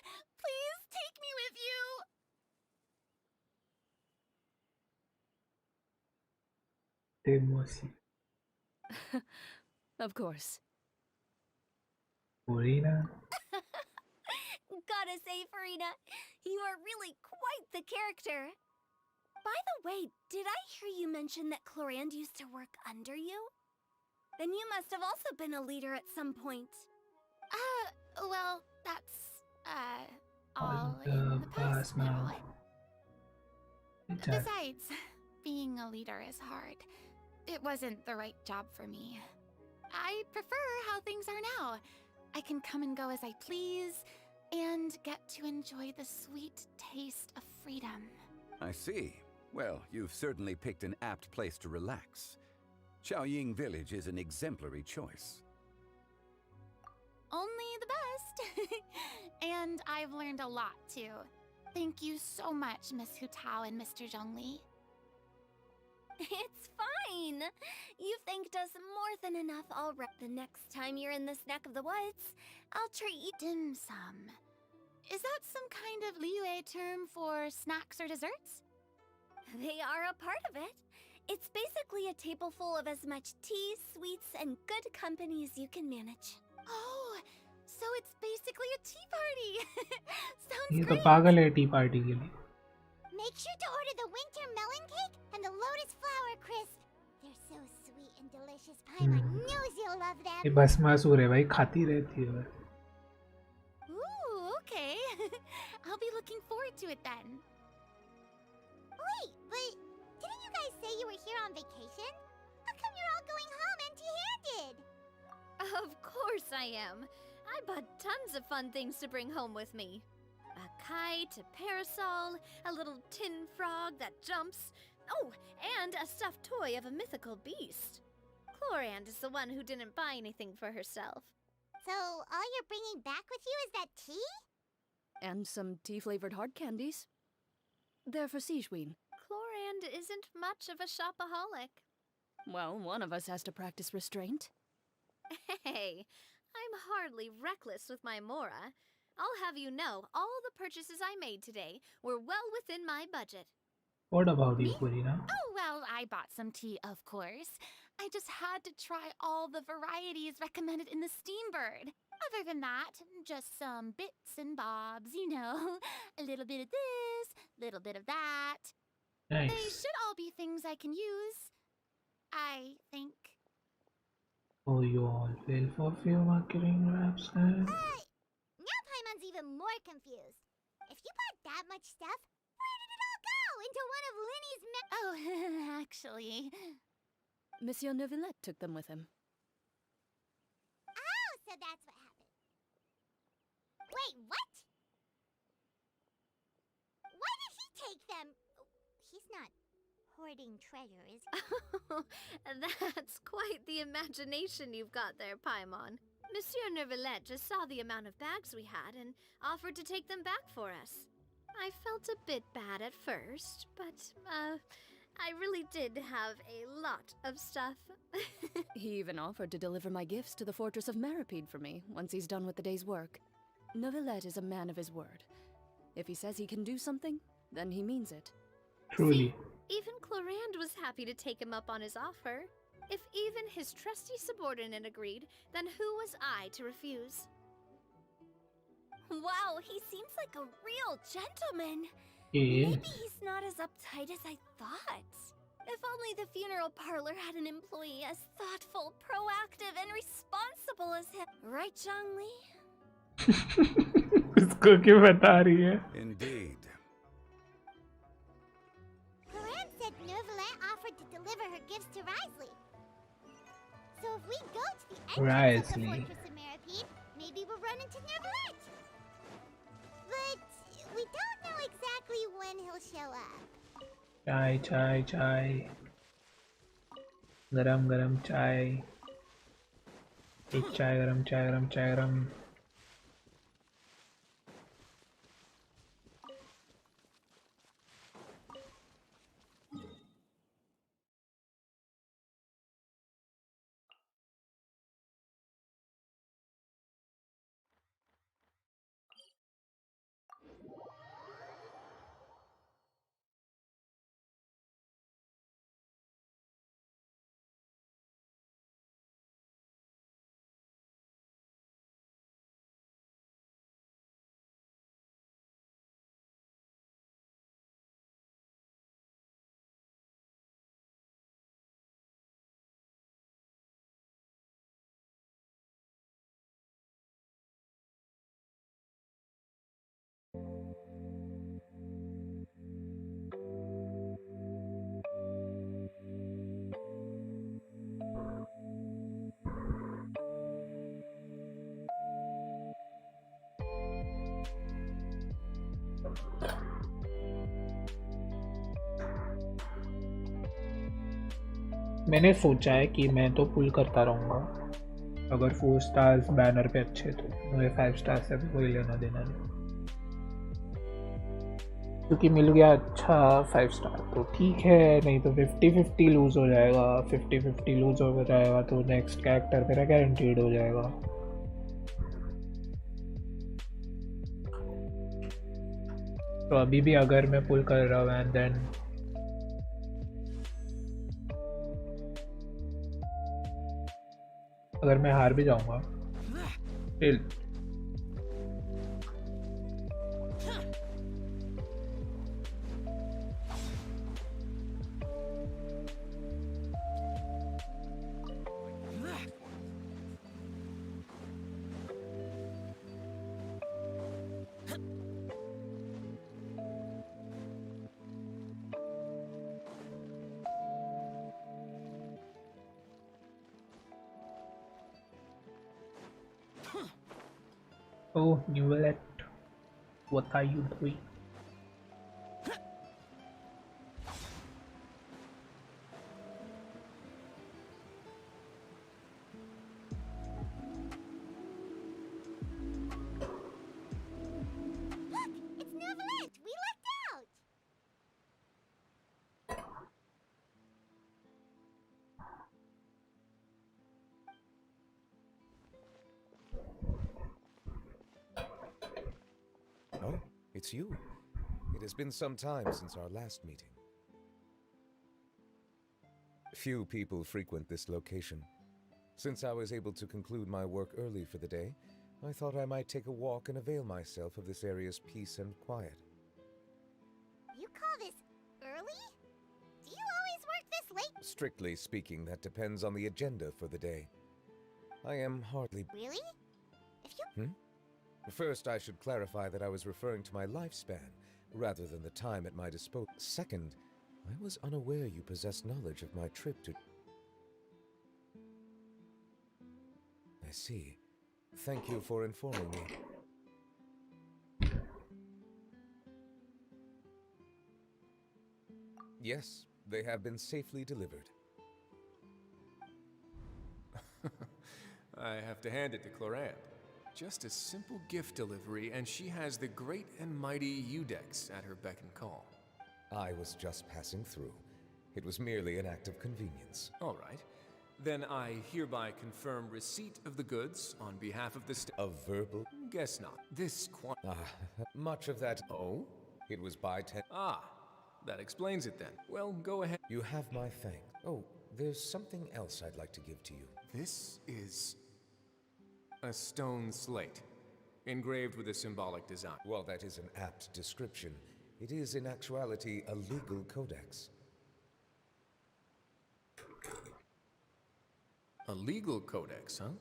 please take me with you. डेमोसी Of course. Purina. Gotta say, Farina, you are really quite the character. By the way, did I hear you mention that Clorand used to work under you? Then you must have also been a leader at some point. Well, that's, All all the in the past past now. now. Besides, being a leader is hard. It wasn't the right job for me. I prefer how things are now. I can come and go as I please, and get to enjoy the sweet taste of freedom. I see. Well, you've certainly picked an apt place to relax. Xiaoying Village is an exemplary choice. Only the best. And I've learned a lot, too. Thank you so much, Miss Hu Tao and Mr. Zhongli. It's fine. You've thanked us more than enough already. The next time you're in this neck of the woods, I'll treat you. Dim sum. Is that some kind of Liyue term for snacks or desserts? They are a part of it. It's basically a table full of as much tea, sweets, and good company as you can manage. Oh, so it's basically a tea party. Sounds ये तो great. पागल है T party के लिए। Make sure to order the winter melon cake and the lotus flower crisp. They're so sweet and delicious. Paimon knows you'll love ये them. Bhasmasur है भाई, खाती रहती है बस। Ooh, okay. I'll be looking forward to it then. Wait, but didn't you guys say you were here on vacation? How come you're all going home empty-handed? Of course I am. I bought tons of fun things to bring home with me. A kite, a parasol, a little tin frog that jumps. Oh, and a stuffed toy of a mythical beast. Clorand is the one who didn't buy anything for herself. So all you're bringing back with you is that tea? And some tea-flavored hard candies. They're for Sijuin. Clorand isn't much of a shopaholic. Well, one of us has to practice restraint. Hey, I'm hardly reckless with my Mora. I'll have you know, all the purchases I made today were well within my budget. What about you, Purina? Oh, well, I bought some tea, of course. I just had to try all the varieties recommended in the Steambird. Other than that, just some bits and bobs, you know. A little bit of this, little bit of that. They Nice. should all be things I can use, I think. Oh, you all fell for few marketing raps, huh? Now Paimon's even more confused. If you bought that much stuff, where did it all go? Into one of Linny's Oh, actually. Monsieur Neuvillette took them with him. Oh, so that's what happened. Wait, what? Why did he take them? He's not hoarding treasure, is he? That's quite the imagination you've got there, Paimon. Monsieur Neuvillette just saw the amount of bags we had and offered to take them back for us. I felt a bit bad at first, but, I really did have a lot of stuff. He even offered to deliver my gifts to the Fortress of Meripede for me once he's done with the day's work. Neuvillette is a man of his word. If he says he can do something, then he means it. Truly. Even Clorand was happy to take him up on his offer. If even his trusty subordinate agreed, then who was I to refuse? Wow, he seems like a real gentleman. Yes. Maybe he's not as uptight as I thought. If only the funeral parlor had an employee as thoughtful, proactive, and responsible as him. Right, Zhongli? उसको क्यों बता रही है? Indeed. Clorand said Neuvillette offered to deliver her gifts to Risley. So if we go to the entrance of the Risley. Fortress of Meripede, maybe we'll run into Neuvillette. But we don't know exactly when he'll show up. चाय चाय चाय गरम गरम चाय एक चाय गरम चाय गरम चाय गरम मैंने सोचा है कि मैं तो पुल करता रहूँगा, अगर 4 स्टार्स बैनर पे अच्छे तो मुझे 5 स्टार से भी कोई लेना देना नहीं, क्योंकि मिल गया अच्छा 5 स्टार तो ठीक है, नहीं तो 50-50 लूज़ हो जाएगा। 50-50 लूज़ हो जाएगा तो नेक्स्ट कैरेक्टर मेरा गारंटीड हो जाएगा। तो अभी भी अगर मैं पुल कर रहा हूँ एंड देन अगर मैं हार भी जाऊंगा still Oh, Newlet, what are you doing? Look! It's Neverland! We lucked out! Oh, it's you. It has been some time since our last meeting. Few people frequent this location. Since I was able to conclude my work early for the day, I thought I might take a walk and avail myself of this area's peace and quiet. You call this early? Do you always work this late? Strictly speaking, that depends on the agenda for the day. I am hardly... Really? If you... First, I should clarify that I was referring to my lifespan, rather than the time at my disposal. Second, I was unaware you possessed knowledge of my trip to... I see. Thank you for informing me. Yes, they have been safely delivered. I have to hand it to Clorant. Just a simple gift delivery, and she has the great and mighty Udex at her beck and call. I was just passing through. It was merely an act of convenience. All right. Then I hereby confirm receipt of the goods on behalf of the A verbal? Guess not. This Much of that... Oh? It was by 10... Ah, that explains it then. Well, go ahead. You have my thanks. Oh, there's something else I'd like to give to you. This is... a stone slate, engraved with a symbolic design. Well, that is an apt description. It is in actuality a legal codex. A legal codex, huh?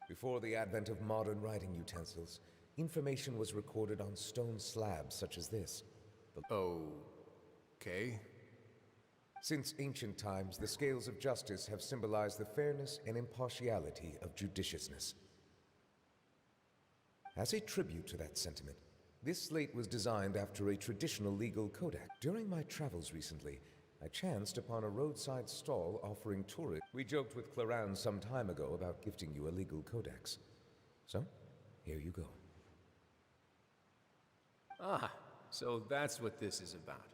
Before the advent of modern writing utensils, information was recorded on stone slabs such as this. Okay. Since ancient times, the scales of justice have symbolized the fairness and impartiality of judiciousness. As a tribute to that sentiment, this slate was designed after a traditional legal codex. During my travels recently, I chanced upon a roadside stall offering tourists. We joked with Clorant some time ago about gifting you a legal codex. So, here you go. Ah, so that's what this is about.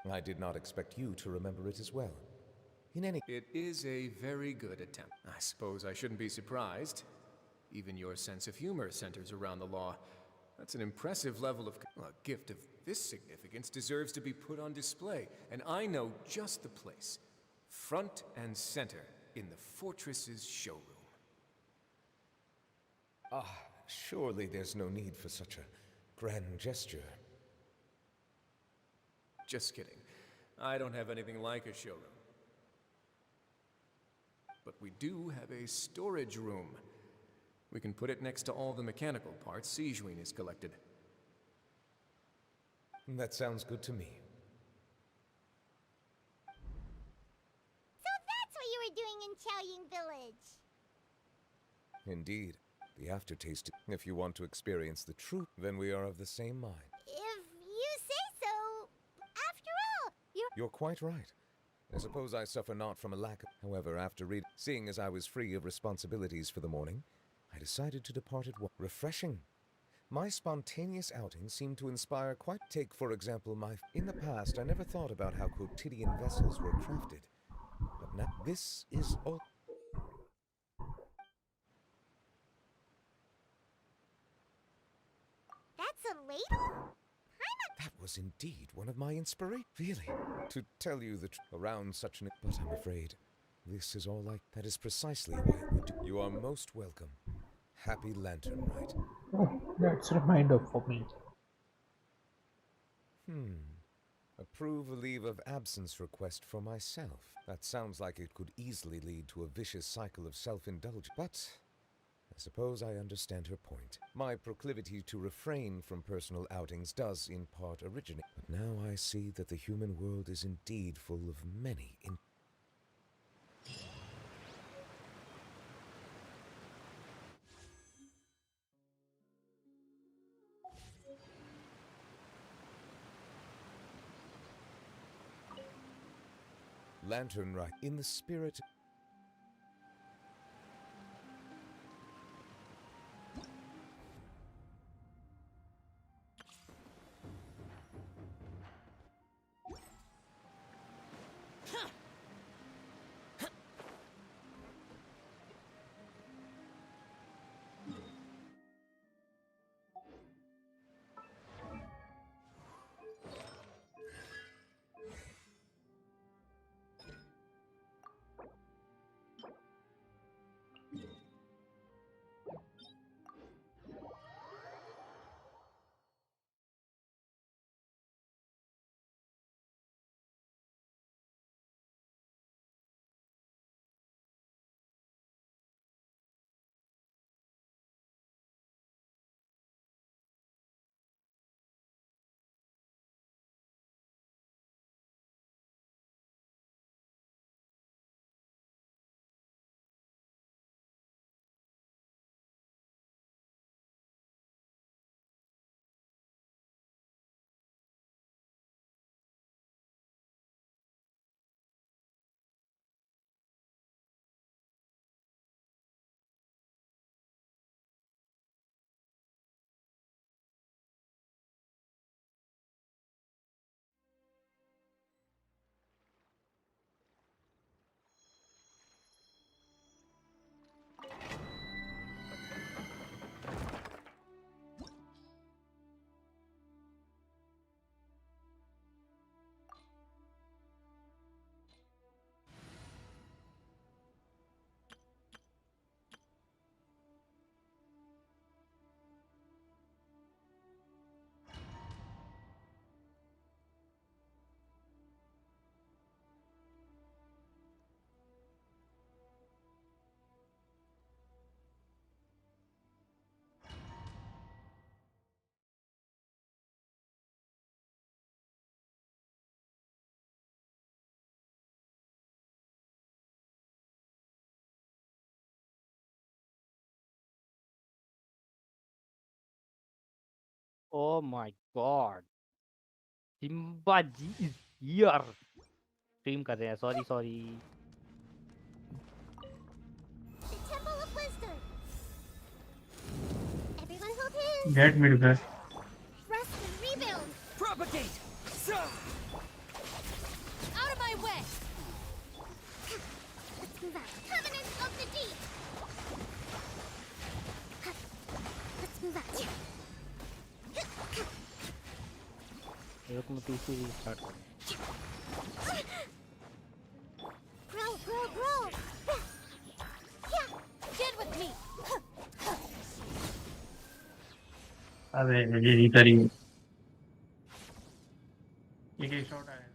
I did not expect you to remember it as well. It is a very good attempt. I suppose I shouldn't be surprised. Even your sense of humor centers around the law. That's an impressive level of... A gift of this significance deserves to be put on display, and I know just the place. Front and center in the fortress's showroom. Surely there's no need for such a grand gesture. Just kidding. I don't have anything like a showroom. But we do have a storage room. We can put it next to all the mechanical parts Sijuin has collected. That sounds good to me. So that's what you were doing in Chaoying Village. Indeed. The aftertaste. If you want to experience the truth, then we are of the same mind. If you say so. After all, You're quite right. I suppose I suffer not from a lack of... However, after seeing as I was free of responsibilities for the morning, I decided to depart at once. Refreshing. My spontaneous outing seemed to inspire quite... Take, for example, In the past, I never thought about how quotidian vessels were crafted. But now, this is all... that's a ladle? That was indeed one of my inspirations. Really, to tell you the truth, around such an... But I'm afraid this is all like... That is precisely why it would do. You are most welcome. Happy Lantern Rite. Oh, that's a reminder for me. Approve a leave of absence request for myself. That sounds like it could easily lead to a vicious cycle of self-indulgence. But I suppose I understand her point. My proclivity to refrain from personal outings does in part originate. But now I see that the human world is indeed full of many Lantern Rite in the spirit. Oh my god. SimbaXD is here. Stream कर रहे हैं. Sorry. the Temple of Wisdom. Everyone hold hands. Get me to that. Rest and rebuild. Propagate! Out of my way! Let's move out. Covenant of the Deep. Let's move out. एक में PC start करें. Grow. Yeah, Get with me! अबे ये इधर ही ये shot आया.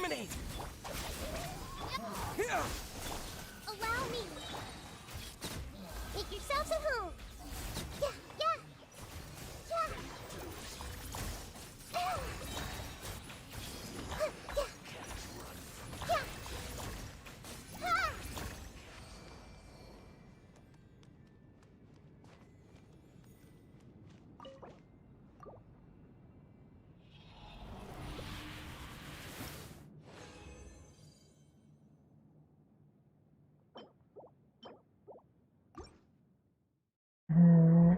Exterminate! Allow me. Make yourselves at home. Yeah, yeah. Yeah. Yeah.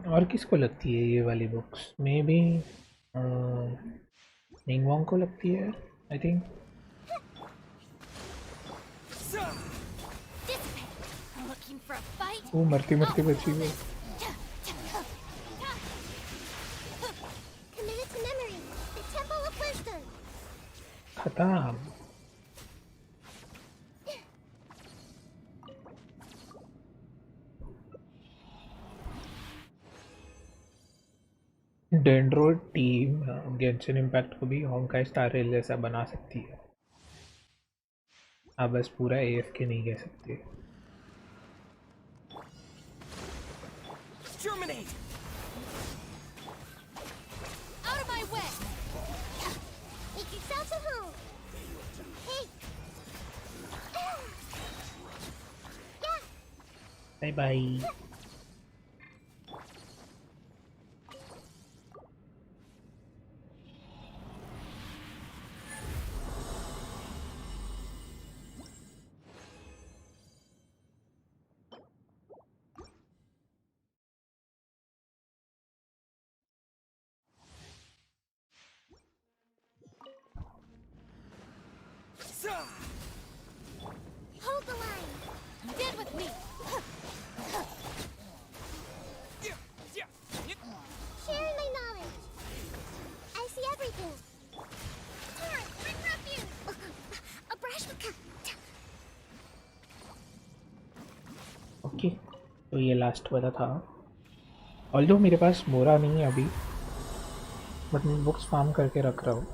और किसको लगती है ये वाली बुक्स? मे बी निंगवांग को लगती है, I think. Looking for a fight? वो मरती मरती बची है। Committed to memory. The Temple of Wisdom. खत्म। डेंड्रो टीम गेंशिन इम्पैक्ट को भी होंकाई स्टार रेल जैसा बना सकती है। आप बस पूरा AFK नहीं कह सकते। Exterminate! Out of my way. Make yourselves at home. Hey. Yeah. Bye bye. Hold the line. Dead with me. Sharing my knowledge. I see everything. Torrent, bring refuge. A brush with okay, तो ये last वाला था। Although मेरे पास मोरा नहीं है अभी, but मैं बुक्स फार्म करके रख रहा हूँ।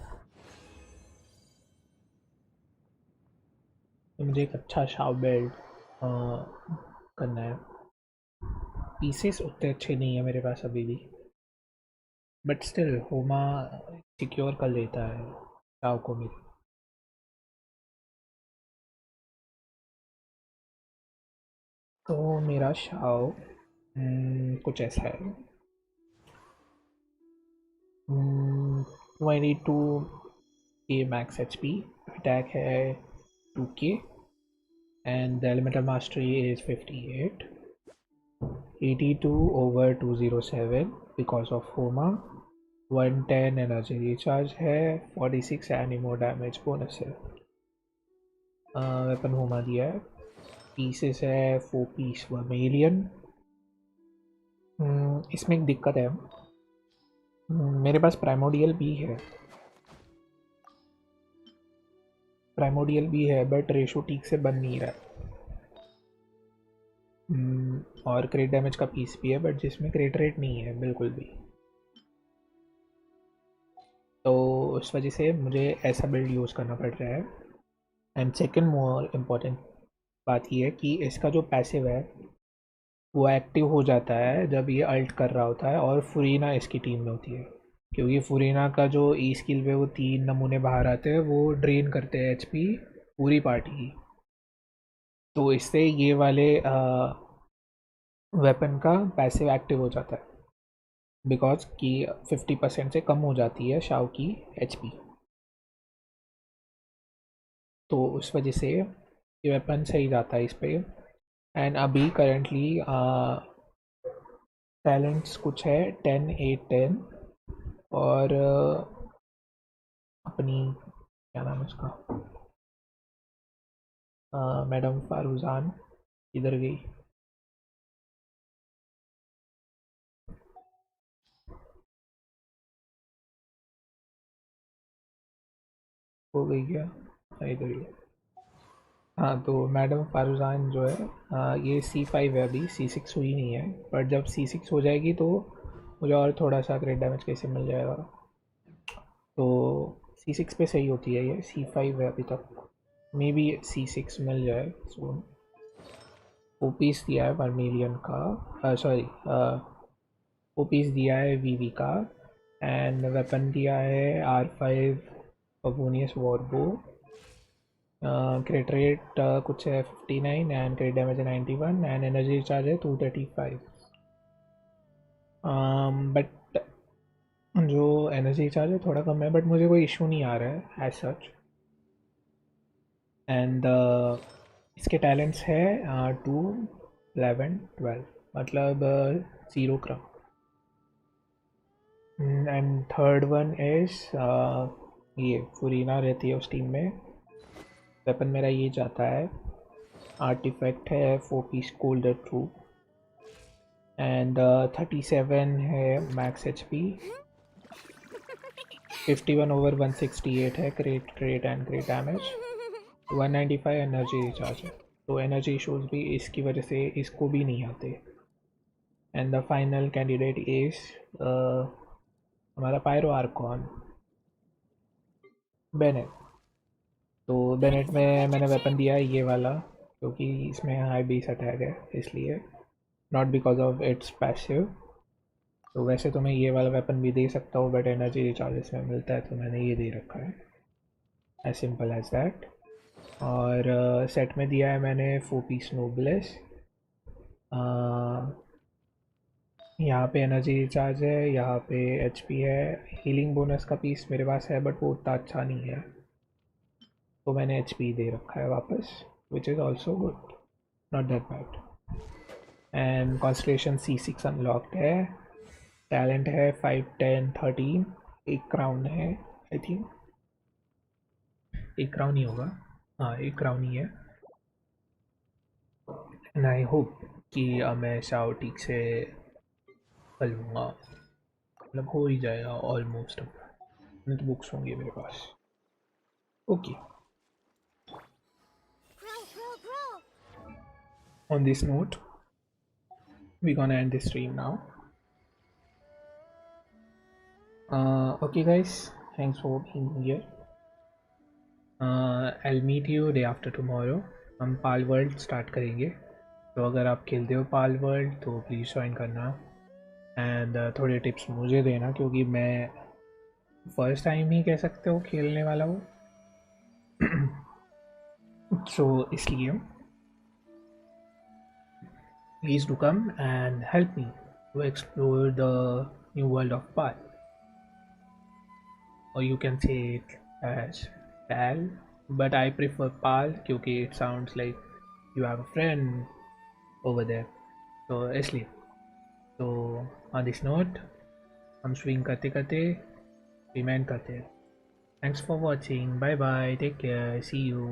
तो मुझे एक अच्छा शाव बेल्ट करना है। पीसेस उतने अच्छे नहीं है मेरे पास अभी भी, बट स्टिल होमा सिक्योर कर लेता है शाव को मेरे। तो मेरा शाव कुछ ऐसा है। 22k मैक्स HP, अटैक है 2k, and the elemental mastery is 58. 82 over 207 because of Homa. 110 energy recharge है। 46 एनिमो डैमेज बोनस है। वेपन होमा दिया है। पीसेस है 4 पीस वर्मेलियन। इसमें एक दिक्कत है, मेरे पास प्राइमोडियल भी है। प्राइमोडियल भी है बट रेशो ठीक से बन नहीं रहा है। और क्रेट डैमेज का पीस भी है बट जिसमें क्रेट रेट नहीं है बिल्कुल भी। तो उस वजह से मुझे ऐसा बिल्ड यूज़ करना पड़ रहा है। एंड सेकंड मोर इम्पॉर्टेंट बात यह है कि इसका जो पैसिव है वो एक्टिव हो जाता है जब ये अल्ट कर रहा होता है और फुरीना इसकी टीम में होती है, क्योंकि फुरीना का जो ई स्किल पे वो 3 नमूने बाहर आते हैं, वो ड्रेन करते हैं HP पूरी पार्टी की। तो इससे ये वाले वेपन का पैसिव एक्टिव हो जाता है, बिकॉज कि 50% से कम हो जाती है शाव की HP। तो उस वजह से ये वेपन सही जाता है इस पे। एंड अभी करेंटली टैलेंट्स कुछ है 10 8 10 और अपनी क्या नाम है उसका, मैडम फारूजान इधर गई। हो गई क्या? इधर ही। हाँ, तो मैडम फारूजान जो है ये C5 है, अभी C6 हुई नहीं है, पर जब C6 हो जाएगी तो मुझे और थोड़ा सा क्रेट डैमेज कैसे मिल जाएगा। तो C6 पे सही होती है ये, C5 है अभी तक, मे बी C6 मिल जाए सोन। ओपीस दिया है वर्मिलियन का, सॉरी ओपीस दिया है वीवी का, एंड वेपन दिया है R5 पवोनियस वॉरबो, क्रिट रेट कुछ है 59 एंड क्रिट डैमेज है 91 एंड एनर्जी चार्ज है 235। बट जो एनर्जी चार्ज है थोड़ा कम है, बट मुझे कोई इशू नहीं आ रहा है एज सच। एंड इसके टैलेंट्स है 2 11 12, मतलब 0 क्रम। एंड थर्ड वन इज ये फुरीना रहती है उस टीम में। वेपन मेरा ये जाता है, आर्टिफैक्ट है 4 पीस कोल्डर ट्रू एंड 37 है मैक्स HP, 51 ओवर 168 है crate and crate damage, 195 energy recharge है। तो एनर्जी इशूज़ भी इसकी वजह से इसको भी नहीं आते। And the final candidate is हमारा पायरो आर्कॉन बेनेट। तो बेनेट में मैंने वेपन दिया है ये वाला, क्योंकि इसमें हाई बेस अटैक है इसलिए, not because of its passive. तो वैसे तो मैं ये वाला वेपन भी दे सकता हूँ, बट एनर्जी रिचार्ज इसमें मिलता है तो मैंने ये दे रखा है, एज सिंपल एज दैट। और सेट में दिया है मैंने 4 पीस नोबलेस, यहाँ पे एनर्जी रिचार्ज है, यहाँ पे HP है, हीलिंग बोनस का पीस मेरे पास है बट वो उतना अच्छा नहीं है, तो मैंने HP दे रखा है वापस, which is also good, not that bad. And constellation C6 unlocked है, टैलेंट है 5 10 13, एक क्राउन है आई थिंक, एक क्राउन ही होगा, हाँ एक क्राउन ही है। एंड आई होप कि मैं शाओ ठीक से कर लूँगा, मतलब हो ही जाएगा ऑलमोस्ट। नहीं तो बुक्स होंगी मेरे पास। Okay, on this note we're gonna end this stream now. Okay guys, thanks for being here. I'll meet you day after tomorrow. हम पाल वर्ल्ड स्टार्ट करेंगे, तो अगर आप खेलते हो पाल वर्ल्ड तो प्लीज़ ज्वाइन करना एंड थोड़े टिप्स मुझे देना, क्योंकि मैं फर्स्ट टाइम ही कह सकते हो खेलने वाला हूँ। सो इसलिए please do come and help me to explore the new world of PAL, or you can say it as PAL, but I prefer PAL क्योंकि it sounds like you have a friend over there, so इसलिए। तो on this note हम swing करते करते remain करते हैं। Thanks for watching, bye bye, take care, see you.